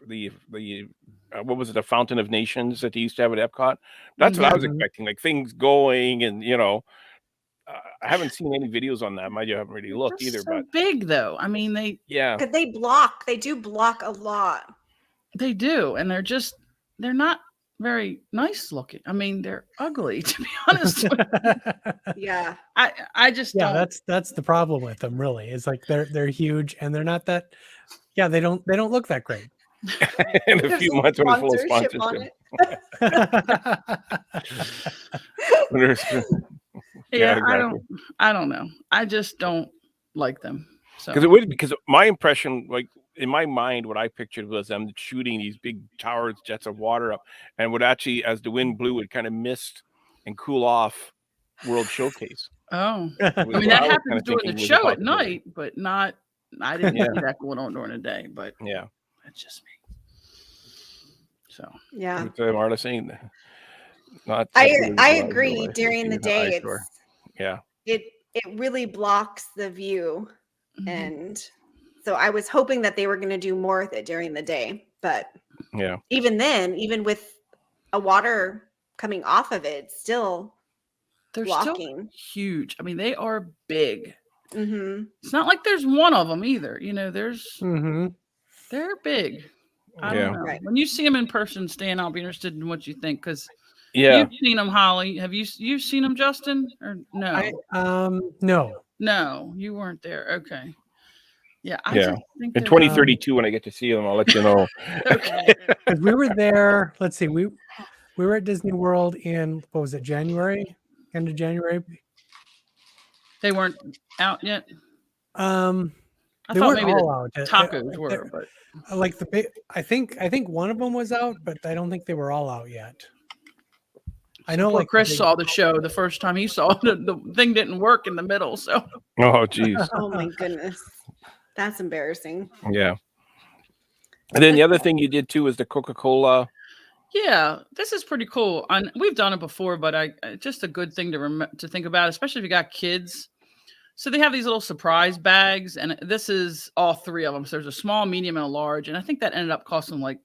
what was it, the Fountain of Nations that they used to have at Epcot. That's what I was expecting, like things going, and I haven't seen any videos on that. I haven't really looked either. So but big though. I mean, they because they do block a lot. They do, and they're not very nice looking. I mean, they're ugly, to be honest. Yeah. I just don't. That's the problem with them, really. It's like they're huge and they're not that. Yeah, they don't look that great. In a few months when it's full of sponsorship. Yeah, exactly. I don't know. I just don't like them. So because my impression, like in my mind, what I pictured was them shooting these big towers, jets of water up, and would actually, as the wind blew, would kind of mist and cool off World Showcase. Oh, I mean that happens during the show at night, but not. I didn't see that going on during the day, but yeah, that's just me. So yeah, Marla saying that. Not. I agree. During the day, it really blocks the view, and so I was hoping that they were going to do more with it during the day, but even then, even with a water coming off of it, still they're blocking. Still huge. I mean, they are big. It's not like there's one of them either. There's they're big. I don't know. Right. When you see them in person, Stan, I'll be interested in what you think, because you've seen them, Holly. Have you seen them, Justin? Or no? No, you weren't there. Okay. Yeah. I just think in 2032, when I get to see them, I'll let you know. Okay. We were there. Let's see. We were at Disney World in, what was it, January? End of January. They weren't out yet. I thought maybe the tacos were, but like I think one of them was out, but I don't think they were all out yet. I know, like Chris saw the show the first time he saw it. The thing didn't work in the middle, so. Oh, geez. Oh my goodness, that's embarrassing. Yeah. And then the other thing you did too was the Coca-Cola. Yeah, this is pretty cool. And we've done it before, but just a good thing to think about, especially if you got kids. So they have these little surprise bags, and this is all three of them. So there's a small, medium, and a large, and I think that ended up costing I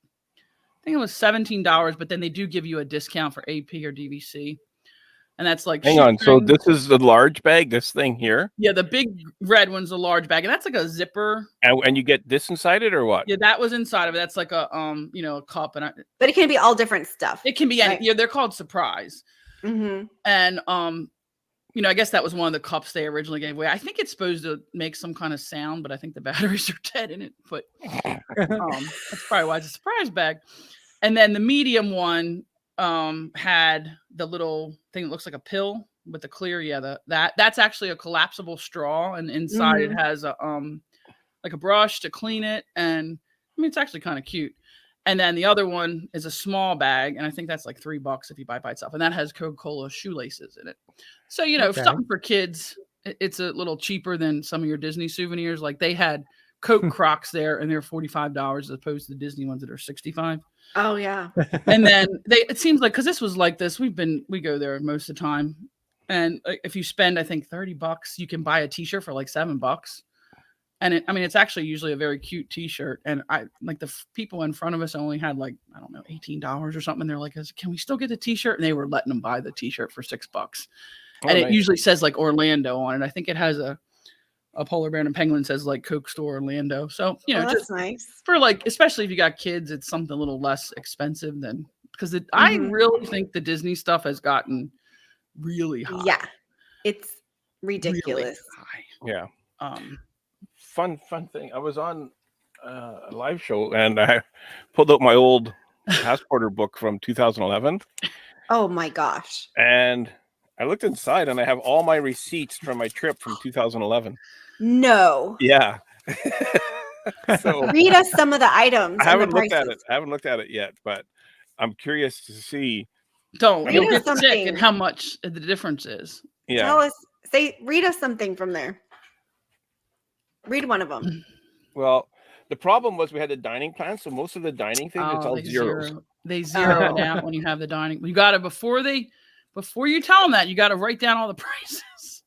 think it was $17, but then they do give you a discount for AP or DVC. And that's like, hang on. So this is the large bag, this thing here? Yeah, the big red one's a large bag, and that's like a zipper. And you get this inside it or what? Yeah, that was inside of it. That's like a a cup, but it can be all different stuff. It can be any. Yeah, they're called surprise. And I guess that was one of the cups they originally gave away. I think it's supposed to make some kind of sound, but I think the batteries are dead in it. But that's probably why it's a surprise bag. And then the medium one had the little thing that looks like a pill with the clear. That's actually a collapsible straw, and inside it has a like a brush to clean it. And I mean, it's actually kind of cute. And then the other one is a small bag, and I think that's like $3 if you buy it by itself. And that has Coca-Cola shoelaces in it. So, something for kids it's a little cheaper than some of your Disney souvenirs. Like they had Coke Crocs there, and they're $45 as opposed to the Disney ones that are $65. Oh yeah. And then it seems like, because this was like this, we go there most of the time, and if you spend, I think $30, you can buy a T-shirt for like $7. And it's actually usually a very cute T-shirt. And I like the people in front of us only had like, I don't know, $18 or something. And they're like, can we still get the T-shirt? And they were letting them buy the T-shirt for $6. And nice. it usually says like Orlando on it. I think it has a polar bear and a penguin says like Coke Store Orlando. So, that's just nice. for like, especially if you got kids, it's something a little less expensive than, because I really think the Disney stuff has gotten really high. Yeah. It's ridiculous. Really Yeah. high. Fun thing. I was on a live show and I pulled out my old passporter book from 2011. Oh my gosh. And I looked inside and I have all my receipts from my trip from 2011. No. Yeah. So Read us some of the items. I haven't and the looked at it. prices. I haven't looked at it yet, but I'm curious to see. Don't. Read You'll us get sick something. and how much the difference is. Yeah. Tell us. Read us something from there. Read one of them. Well, the problem was we had the dining plan, so most of the dining things it's all They zeros. They zero it out when you have the dining. You got to before you tell them that, you got to write down all the prices.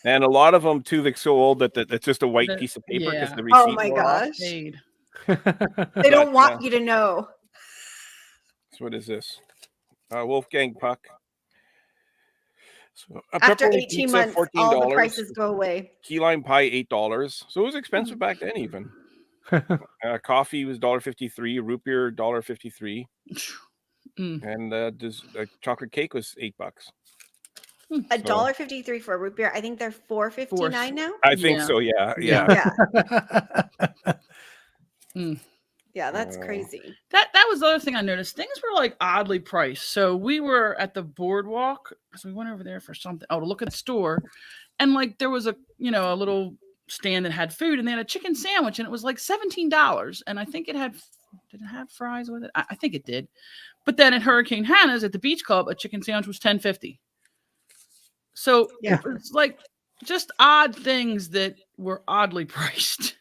And a lot of them too, they're so old that it's just a white piece of paper because the receipt. Oh my wore off. gosh. Paid. They don't want you to know. So what is this? Wolfgang Puck. So, After pepperoni 18 pizza, months, $14. all the prices go away. Key lime pie, $8. So it was expensive back then even. Coffee was $1.53, root beer $1.53. And chocolate cake was $8. $1.53 for a root beer. I think they're $4.59 now. I think Yeah. so. Yeah. Yeah, that's crazy. That was the other thing I noticed. Things were like oddly priced. So we were at the boardwalk. So we went over there for something. Oh, to look at the store. And like there was a little stand that had food, and they had a chicken sandwich, and it was like $17. And I think did it have fries with it? I think it did. But then at Hurricane Hannah's at the beach club, a chicken sandwich was $10.50. So Yeah. it's like just odd things that were oddly priced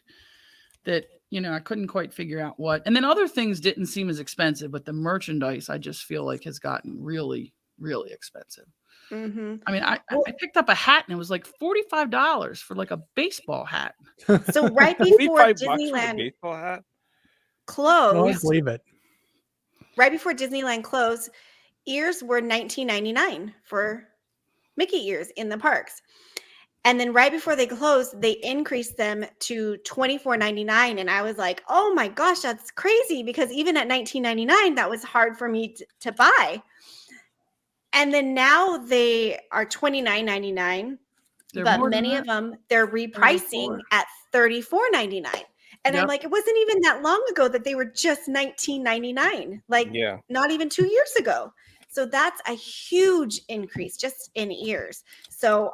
that, I couldn't quite figure out what. And then other things didn't seem as expensive, but the merchandise I just feel like has gotten really, really expensive. Mm-hmm. I mean, I picked up a hat and it was like $45 for like a baseball hat. So right before $45 for a Disneyland baseball hat? closed, believe it. right before Disneyland closed, ears were $19.99 for Mickey ears in the parks. And then right before they closed, they increased them to $24.99. And I was like, oh my gosh, that's crazy. Because even at $19.99, that was hard for me to buy. And then now they are $29.99. But many of them, they're repricing at $34.99. And I'm like, it wasn't even that long ago that they were just $19.99. Like not even 2 years ago. So that's a huge increase just in ears. So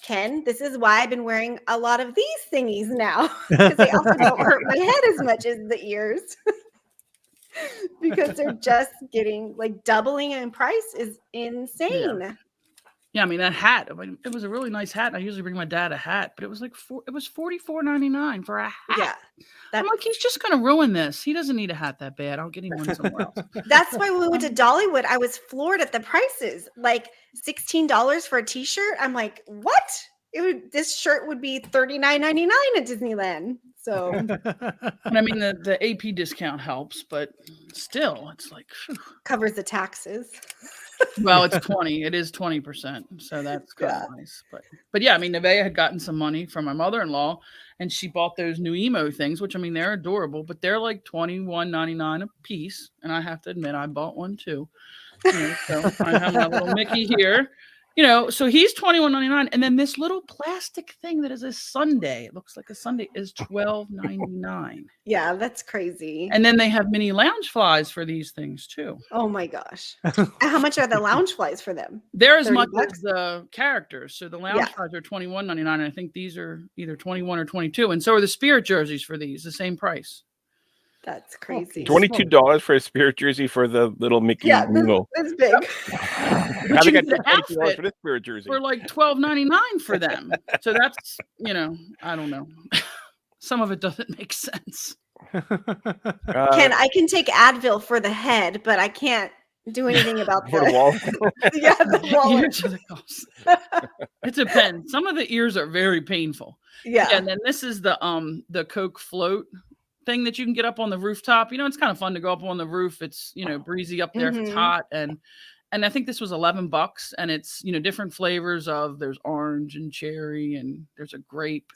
Ken, this is why I've been wearing a lot of these thingies now, because they also don't hurt my head as much as the ears. Because they're just getting like doubling in price is insane. Yeah, I mean that hat. It was a really nice hat. I usually bring my dad a hat, but it was like $44.99 for a hat. Yeah, I'm like, he's just gonna ruin this. He doesn't need a hat that bad. I'll get him one somewhere else. That's why when we went to Dollywood, I was floored at the prices. Like $16 for a T-shirt. I'm like, what? This shirt would be $39.99 at Disneyland. So, and I mean the AP discount helps, but still, it's like covers the taxes. Well, it's 20. It is 20%, so that's kind of nice. But yeah, I mean, Nevaeh had gotten some money from my mother-in-law, and she bought those new emo things, which I mean they're adorable, but they're like $21.99 a piece. And I have to admit, I bought one too. So I have my little Mickey here. So he's $21.99, and then this little plastic thing that is a sundae, it looks like a sundae, is $12.99. Yeah, that's crazy. And then they have mini lounge flies for these things too. Oh my gosh! How much are the lounge flies for them? They're as much $30? as the characters. So the lounge flies are $21.99, and I think these are either 21 or 22. And so are the spirit jerseys for these, the same price. That's crazy. $22 for a Spirit jersey for the little Mickey. Yeah, Uno. this big. How you they got get an $22 outfit for this Spirit jersey? for like $12.99 for them. So that's, I don't know. Some of it doesn't make sense. I can take Advil for the head, but I can't do anything about for the wall. Yeah, the wallet. Ears are the cost. It depends. Some of the ears are very painful. Yeah. And then this is the Coke float thing that you can get up on the rooftop. It's kind of fun to go up on the roof. It's, breezy up there if it's hot. And I think this was $11 and it's, different flavors of there's orange and cherry and there's a grape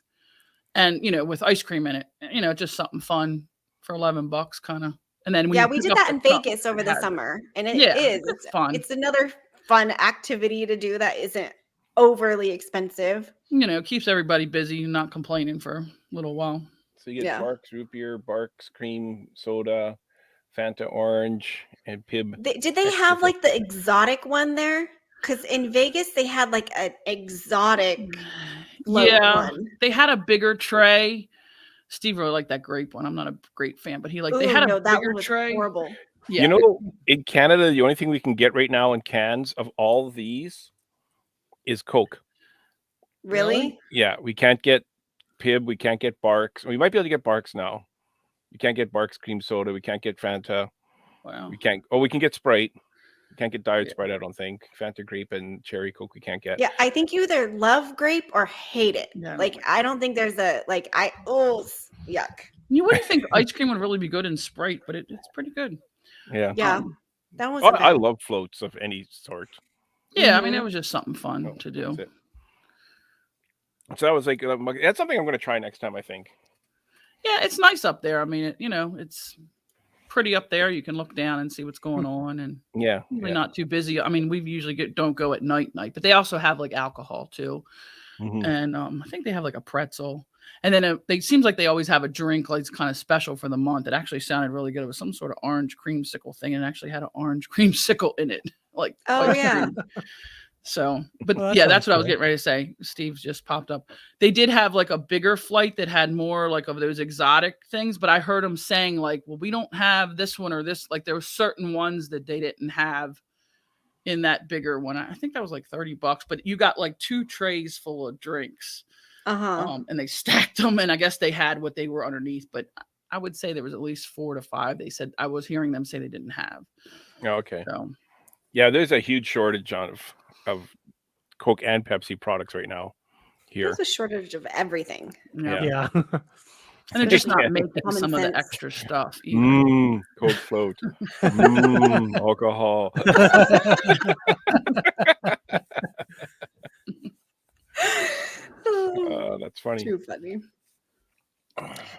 and, with ice cream in it, just something fun for $11 kind of. And then we did that in Vegas over the summer and it's fun. It's another fun activity to do that isn't overly expensive. Keeps everybody busy and not complaining for a little while. So you get Barks root beer, Barks cream soda, Fanta orange, and Pib. Did they have like the exotic one there? Because in Vegas they had like an exotic one. They had a bigger tray. Steve really liked that grape one. I'm not a grape fan, but they had a bigger tray. Horrible. Yeah. In Canada, the only thing we can get right now in cans of all these is Coke. Really? Yeah, we can't get Pib. We can't get Barks. We might be able to get Barks now. We can't get Barks cream soda. We can't get Fanta. Wow. We can't. Oh, we can get Sprite. We can't get Diet Sprite. I don't think Fanta grape and cherry Coke. We can't get. Yeah, I think you either love grape or hate it. Yeah, I don't think there's a yuck. You wouldn't think ice cream would really be good in Sprite, but it's pretty good. Yeah. Yeah. That was. I love floats of any sort. Yeah, I mean it was just something fun to do. So that was like that's something I'm going to try next time. I think. Yeah, it's nice up there. I mean, it's pretty up there. You can look down and see what's going on, and really not too busy. I mean, we usually don't go at night, but they also have like alcohol too, and I think they have like a pretzel, and then it seems like they always have a drink like it's kind of special for the month. It actually sounded really good. It was some sort of orange creamsicle thing, and it actually had an orange creamsicle in it, like cream. So, but that's what I was getting ready to say. Steve's just popped up. They did have like a bigger flight that had more like of those exotic things, but I heard them saying like, well, we don't have this one or this, like there were certain ones that they didn't have in that bigger one. I think that was like $30, but you got like 2 trays full of drinks and they stacked them. And I guess they had what they were underneath, but I would say there was at least 4 to 5. They said, I was hearing them say they didn't have. Oh, okay. So, yeah, there's a huge shortage of Coke and Pepsi products right now here. There's a shortage of everything. Yeah. And they're just not making some of the extra stuff. Coke float. Alcohol. That's funny. Too funny.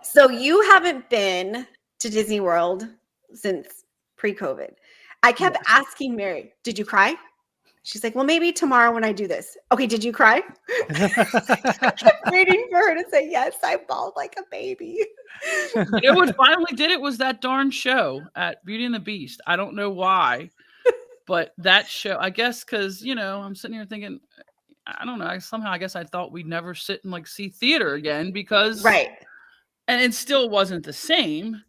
So you haven't been to Disney World since pre-COVID. I kept asking Mary, did you cry? She's like, well, maybe tomorrow when I do this. Okay, did you cry? I kept waiting for her to say yes. I bawled like a baby. What finally did it was that darn show at Beauty and the Beast. I don't know why, but that show, I guess because, I'm sitting here thinking, I don't know. I guess I thought we'd never sit and like see theater again because. Right. And it still wasn't the same.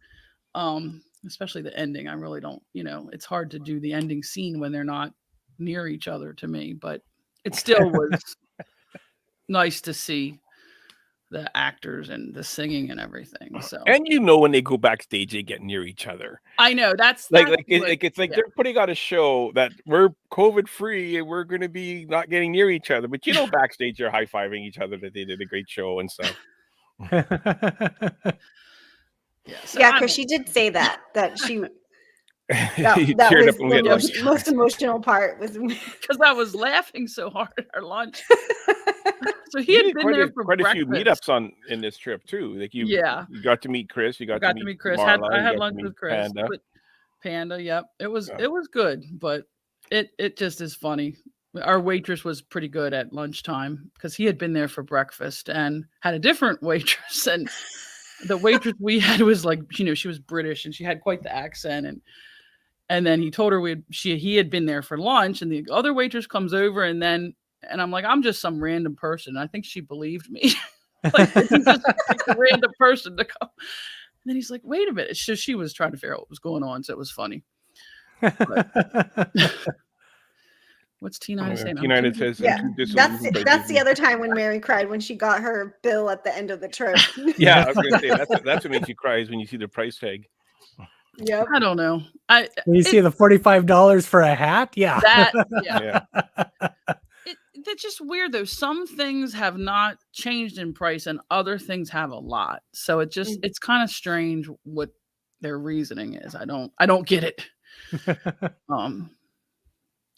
Especially the ending. I really don't, it's hard to do the ending scene when they're not near each other to me, but it still was nice to see the actors and the singing and everything. So and when they go backstage they get near each other. I know that's it's like they're putting out a show that we're COVID free and we're going to be not getting near each other, but backstage they're high-fiving each other that they did a great show and stuff. Because she did say that she that was the most emotional part was because I was laughing so hard at our lunch. So he had been there for quite a few meetups in this trip too. Like you got to meet Chris. You got to meet Chris. I had lunch with Chris. Panda. Yep. It was good, but it just is funny. Our waitress was pretty good at lunchtime because he had been there for breakfast and had a different waitress. And the waitress we had was like, she was British and she had quite the accent. And then he told her he had been there for lunch, and the other waitress comes over and I'm like, I'm just some random person. I think she believed me. Like, just a random person to come. then he's like, wait a minute. So she was trying to figure out what was going on. So it was funny. What's T9 saying? T9 says, Yeah, I'm too that's disillusioned by that's the Disney. other time when Mary cried when she got her bill at the end of the trip. Yeah, I was gonna say that's what makes you cry is when you see the price tag. Yep. I don't know. When you see the $45 for a hat, yeah. Yeah. That's just weird though. Some things have not changed in price and other things have a lot. So it's kind of strange what their reasoning is. I don't get it.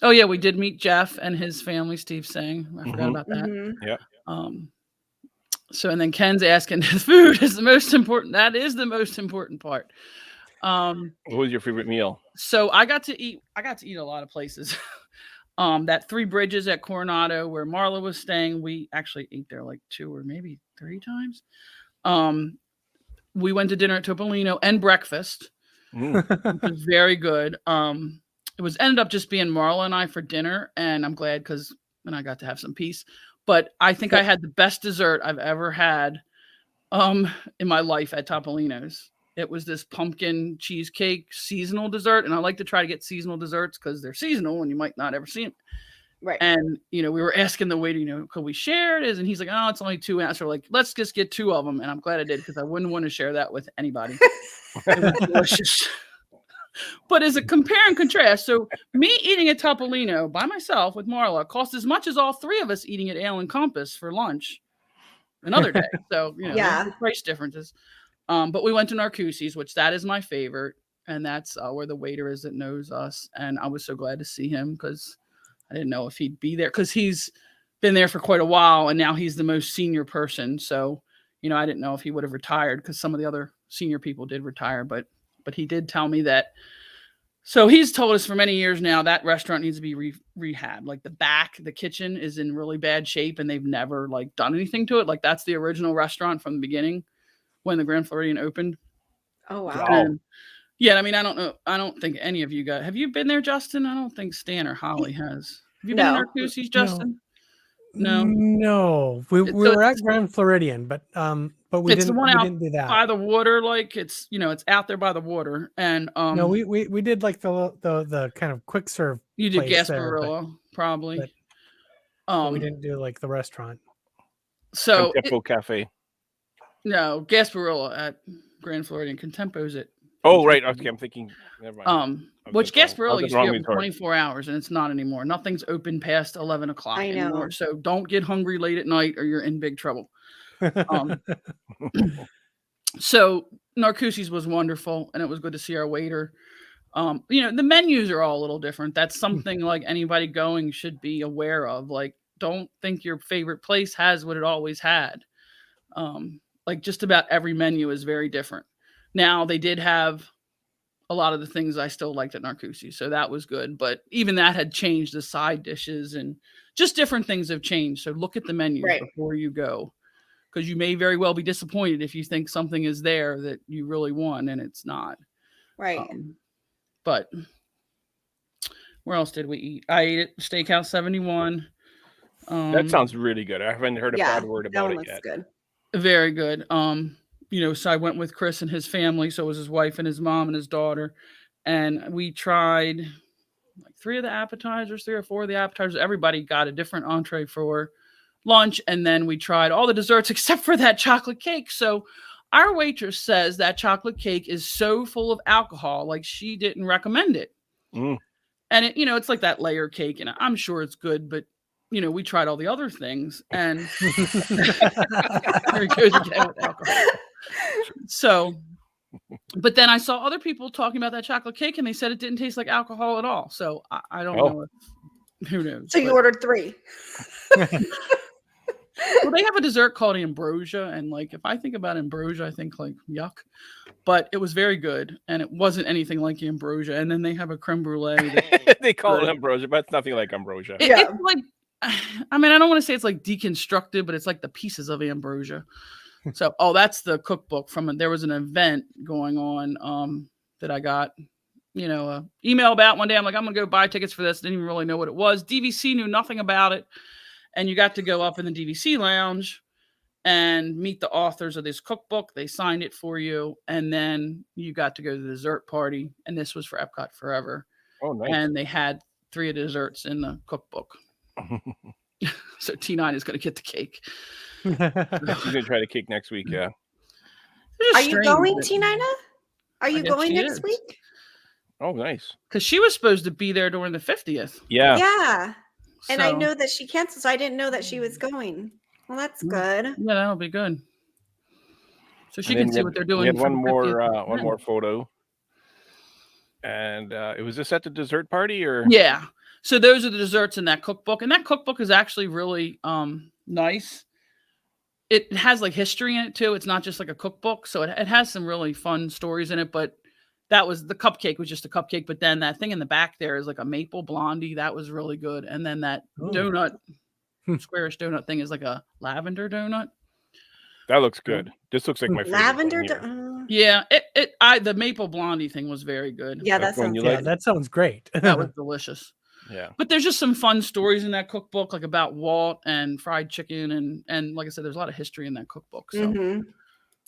Oh yeah, we did meet Jeff and his family, Steve saying. I forgot about that. Mm-hmm. Yeah. So and then Ken's asking, the food is the most important. That is the most important part. What was your favorite meal? So I got to eat a lot of places. That Three Bridges at Coronado where Marla was staying, we actually ate there like 2 or maybe 3 times. We went to dinner at Topolino and breakfast, which was very good. It ended up just being Marla and I for dinner, and I'm glad because then I got to have some peace. But I think I had the best dessert I've ever had in my life at Topolino's. It was this pumpkin cheesecake seasonal dessert, and I like to try to get seasonal desserts because they're seasonal and you might not ever see them. Right. And we were asking the waiter, could we share it? And he's like, oh, it's only 2 ounces. We're like, let's just get 2 of them. And I'm glad I did because I wouldn't want to share that with anybody. It was delicious. But as a compare and contrast, so me eating at Topolino by myself with Marla cost as much as all 3 of us eating at Ale and Compass for lunch another day. So, the price differences. But we went to Narcoossee's, which that is my favorite. And that's where the waiter is that knows us. And I was so glad to see him because I didn't know if he'd be there because he's been there for quite a while. And now he's the most senior person. So, I didn't know if he would have retired because some of the other senior people did retire. But he did tell me that. So he's told us for many years now that restaurant needs to be rehabbed. Like the kitchen is in really bad shape and they've never done anything to it. Like that's the original restaurant from the beginning when the Grand Floridian opened. Oh, wow. And, yeah. I mean, I don't know. I don't think any of you guys, have you been there, Justin? I don't think Stan or Holly has. Have you been to Narcoossee's, Justin? No. We were at Grand Floridian, but we didn't do that. By the water, it's it's out there by the water. And no, we did like the kind of quick serve. You did Gasparilla, probably. But we didn't do like the restaurant. So Contempo Cafe. No, Gasparilla at Grand Floridian. Contempo's it. Oh, right. Okay, I'm thinking. Never mind. Which Gasparilla used to be open 24 hours, and it's not anymore. Nothing's open past 11 o'clock anymore. So don't get hungry late at night, or you're in big trouble. So Narcoossee's was wonderful, and it was good to see our waiter. The menus are all a little different. That's something like anybody going should be aware of. Like, don't think your favorite place has what it always had. Just about every menu is very different. Now they did have a lot of the things I still liked at Narcoossee's, so that was good. But even that had changed. The side dishes and just different things have changed. So look at the menu before you go, because you may very well be disappointed if you think something is there that you really want and it's not. Right. But where else did we eat? I ate at Steakhouse 71. That sounds really good. I haven't heard a bad word about it yet. Good. Very good. So I went with Chris and his family. So it was his wife and his mom and his daughter. And we tried 3 of the appetizers, 3 or 4 of the appetizers. Everybody got a different entree for lunch. And then we tried all the desserts except for that chocolate cake. So our waitress says that chocolate cake is so full of alcohol, she didn't recommend it. And it, it's like that layer cake, and I'm sure it's good, but we tried all the other things, and very good again with alcohol. So, but then I saw other people talking about that chocolate cake, and they said it didn't taste like alcohol at all. So I don't know. Who knows? So you ordered 3. Well, they have a dessert called ambrosia, and if I think about ambrosia, I think yuck. But it was very good, and it wasn't anything like ambrosia. And then they have a creme brulee. They call it ambrosia, but it's nothing like ambrosia. It's I don't want to say it's deconstructed, but it's like the pieces of ambrosia. So, that's the cookbook there was an event going on that I got, a email about one day. I'm like, I'm going to go buy tickets for this. Didn't even really know what it was. DVC knew nothing about it. And you got to go up in the DVC lounge and meet the authors of this cookbook. They signed it for you, and then you got to go to the dessert party. And this was for Epcot Forever. Oh, nice. And they had 3 desserts in the cookbook. So T9 is going to get the cake. She's gonna try the cake next week. Yeah. Are you going, T9? Are you going next week? Oh, nice. Because she was supposed to be there during the 50th. Yeah. Yeah. And I So- know that she canceled, so I didn't know that she was going. Well, that's good. Yeah, that'll be good. So she And then can see what they're doing. We had for one the more 50th. one more photo. And it was this at the dessert party or Yeah. So those are the desserts in that cookbook. And that cookbook is actually really nice. It has like history in it too. It's not just like a cookbook. So it has some really fun stories in it. But that was the cupcake was just a cupcake. But then that thing in the back there is like a maple blondie. That was really good. And then that donut, squarish donut thing is like a lavender donut. That looks good. This looks like my favorite. Lavender. Yeah, the maple blondie thing was very good. Yeah, That's that one sounds you good. like? That sounds great. That was delicious. Yeah. But there's just some fun stories in that cookbook, like about Walt and fried chicken, and like I said, there's a lot of history in that cookbook. So Mhm.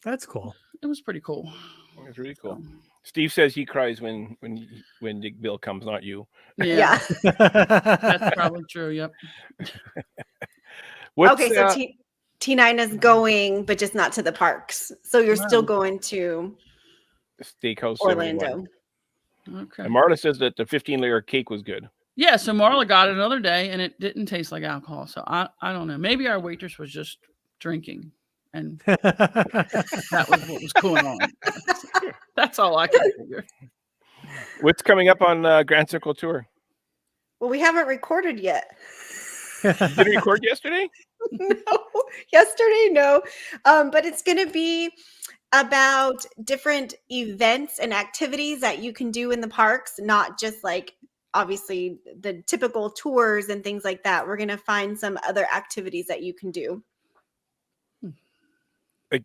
That's cool. it was pretty cool. It's really cool. Steve says he cries when Nick Bill comes, not you. Yeah, Yeah. that's probably true. Yep. What's, Okay, so T9 is going, but just not to the parks. So you're still going to Steakhouse Orlando. 71. Okay. And Marla says that the 15-layer cake was good. Yeah. So Marla got it another day, and it didn't taste like alcohol. So I don't know. Maybe our waitress was just drinking, and that was what was going on. That's all I can figure. What's coming up on Grand Circle Tour? Well, we haven't recorded yet. Did you record yesterday? No, yesterday, no. But it's going to be about different events and activities that you can do in the parks, not just like obviously the typical tours and things like that. We're going to find some other activities that you can do. Like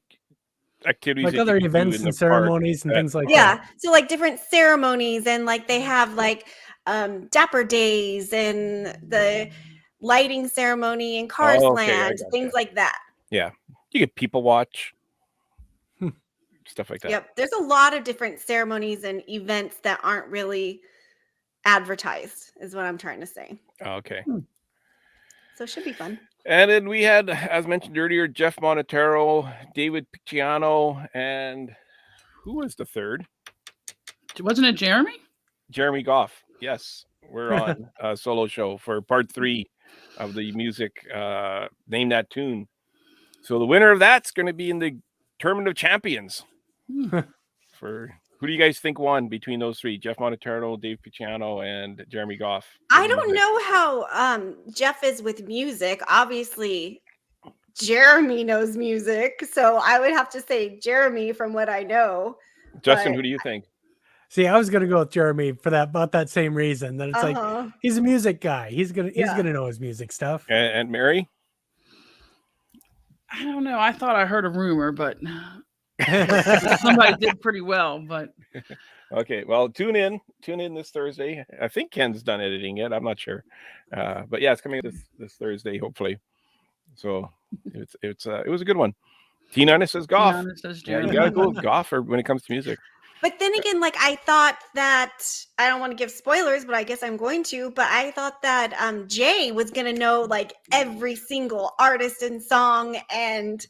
activities like that other you can do events in and the park. ceremonies and things like Yeah. that. So like different ceremonies, and like they have like Dapper Days and the lighting ceremony in Cars Oh, okay, I Land, gotcha. things like that. Yeah. You get people watch. Stuff like that. Yep. There's a lot of different ceremonies and events that aren't really advertised, is what I'm trying to say. Oh, okay. So it should be fun. And then we had, as mentioned earlier, Jeff Monotero, David Picciano, and who was the third? Wasn't it Jeremy? Jeremy Goff. Yes. We're on a solo show for part 3 of the music Name That Tune. So the winner of that's going to be in the Tournament of Champions. For who do you guys think won between those 3? Jeff Monotero, Dave Picciano, and Jeremy Goff. I don't know how Jeff is with music. Obviously, Jeremy knows music. So I would have to say Jeremy from what I know. Justin, but- who do you think? See, I was gonna go with Jeremy for that about that same reason. That it's like he's a music guy. He's gonna know his music stuff. And Mary? I don't know. I thought I heard a rumor, but somebody did pretty well. But Okay, well, tune in this Thursday. I think Ken's done editing it. I'm not sure, but yeah, it's coming this Thursday, hopefully. So it was a good one. T9 says Goff. Tiana says Yeah, you Jeremy. gotta go with Goff when it comes to music. But then again, like I thought that I don't want to give spoilers, but I guess I'm going to. But I thought that Jay was gonna know like every single artist and song, and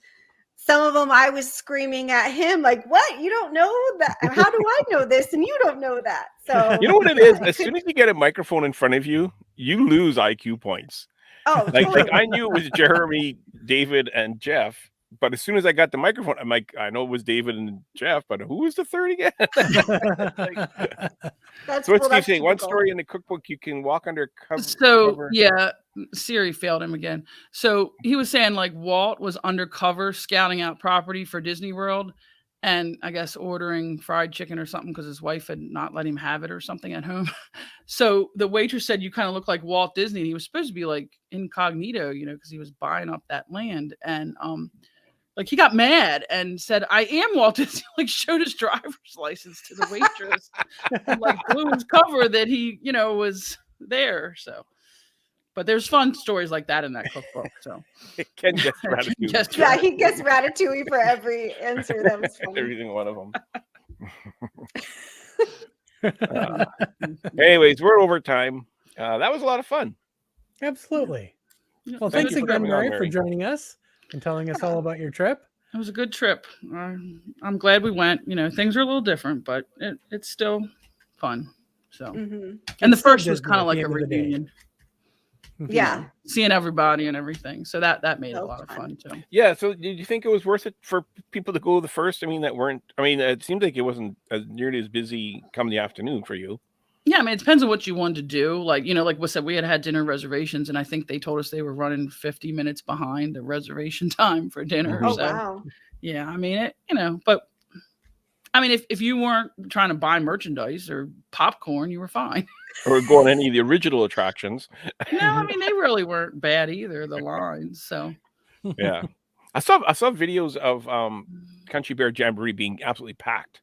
some of them I was screaming at him like, "What? You don't know that? How do I know this and you don't know that?" So You know what it is? As soon as you get a microphone in front of you, you lose IQ points. Like totally. I knew it was Jeremy, David, and Jeff. But as soon as I got the microphone, I'm like, I know it was David and Jeff, but who was the third again? So what's Steve saying? One story in the cookbook, you can walk under cover. So yeah, Siri failed him again. So he was saying like Walt was undercover scouting out property for Disney World, and I guess ordering fried chicken or something because his wife had not let him have it or something at home. So the waitress said you kind of look like Walt Disney, and he was supposed to be like incognito, because he was buying up that land, and like he got mad and said, "I am Walt Disney." Like showed his driver's license to the waitress, and like blew his cover that he, was there. So, But there's fun stories like that in that cookbook. So Ken gets ratatouille. Just Yeah, he gets ratatouille for every answer. That was funny. Every single one of them. Anyways, we're over time. That was a lot of fun. Absolutely. Yeah, Well, Thank thanks you for again, coming on, Mary, for Mary. joining us and telling us all about your trip. it was a good trip. I'm glad we went. Things are a little different, but it's still fun. So, Mhm. and the It's still first was Disney kind at of like the a end of the day. reunion. Yeah. Seeing everybody and everything. So that made it a So lot of fun. fun too. Yeah. So, did you think it was worth it for people to go the first? I mean, it seemed like it wasn't as nearly as busy come the afternoon for you. Yeah, I mean, it depends on what you wanted to do. Like, like we said, we had dinner reservations, and I think they told us they were running 50 minutes behind the reservation time for dinner. Mhm. Oh So, wow. yeah, I mean, but I mean, if you weren't trying to buy merchandise or popcorn, you were fine. Or go on any of the original attractions. No, I mean, they really weren't bad either, the lines. So, Yeah. I saw videos of Country Bear Jamboree being absolutely packed.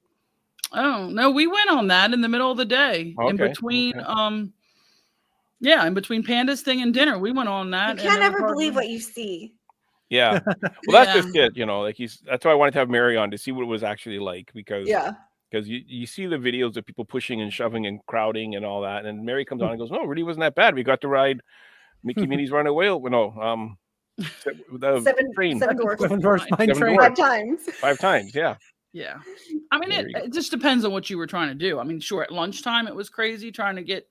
oh, no, we went on that in the middle of the day in Okay, between, okay. in between Panda's thing and dinner. We went on that. You and can't there was ever believe hardly- what you see. Yeah. Well, that's Yeah. just it. That's why I wanted to have Mary on to see what it was actually like because you see the videos of people pushing and shoving and crowding and all that, and Mary comes on and goes, "No, it really wasn't that bad. We got to ride Mickey Minnie's Runaway. No, the train Seven dwarfs. Seven Dwarfs Mine Seven Train. Dwarfs. 5 times. 5 times. Yeah. Yeah. I mean, There you go. it just depends on what you were trying to do. I mean, sure, at lunchtime, it was crazy trying to get,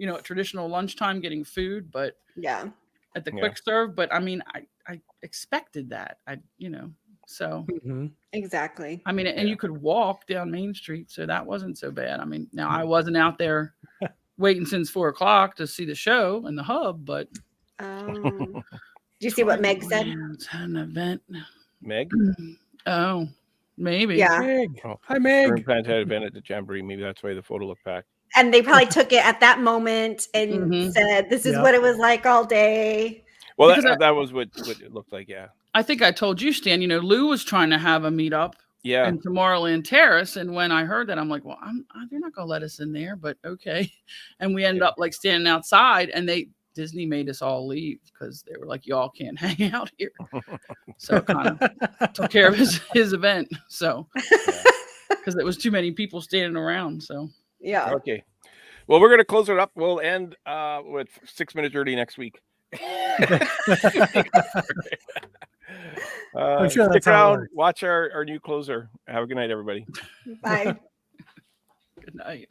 at traditional lunchtime getting food, but Yeah. at the Yeah. quick serve. But I mean, I expected that. So, Mhm. Exactly. I mean, and you could walk down Main Street. So that wasn't so bad. I mean, now I wasn't out there waiting since 4:00 to see the show in the hub, but. Do you see what Meg said? It's an event. Meg. Oh, maybe. Yeah. Meg. Oh. Hi, During Meg. Planetary event at the Jamboree. Maybe that's why the photo looked packed. And they probably took it at that moment and Mhm. said, "This is Yeah. what it was like all day." Well, Because that was what it looked like. Yeah. I think I told you, Stan, Lou was trying to have a meetup Yeah. in Tomorrowland Terrace. And when I heard that, I'm like, well, they're not going to let us in there, but okay. And we ended up like standing outside and Disney made us all leave because they were like, y'all can't hang out here. So it kind of took care of his event. So, because there was too many people standing around. So, Yeah. Okay. Well, we're going to close it up. We'll end with 6 minutes early next week. I'm sure Stick that's how it around. works. Watch our new closer. Have a good night, everybody. Bye. good night.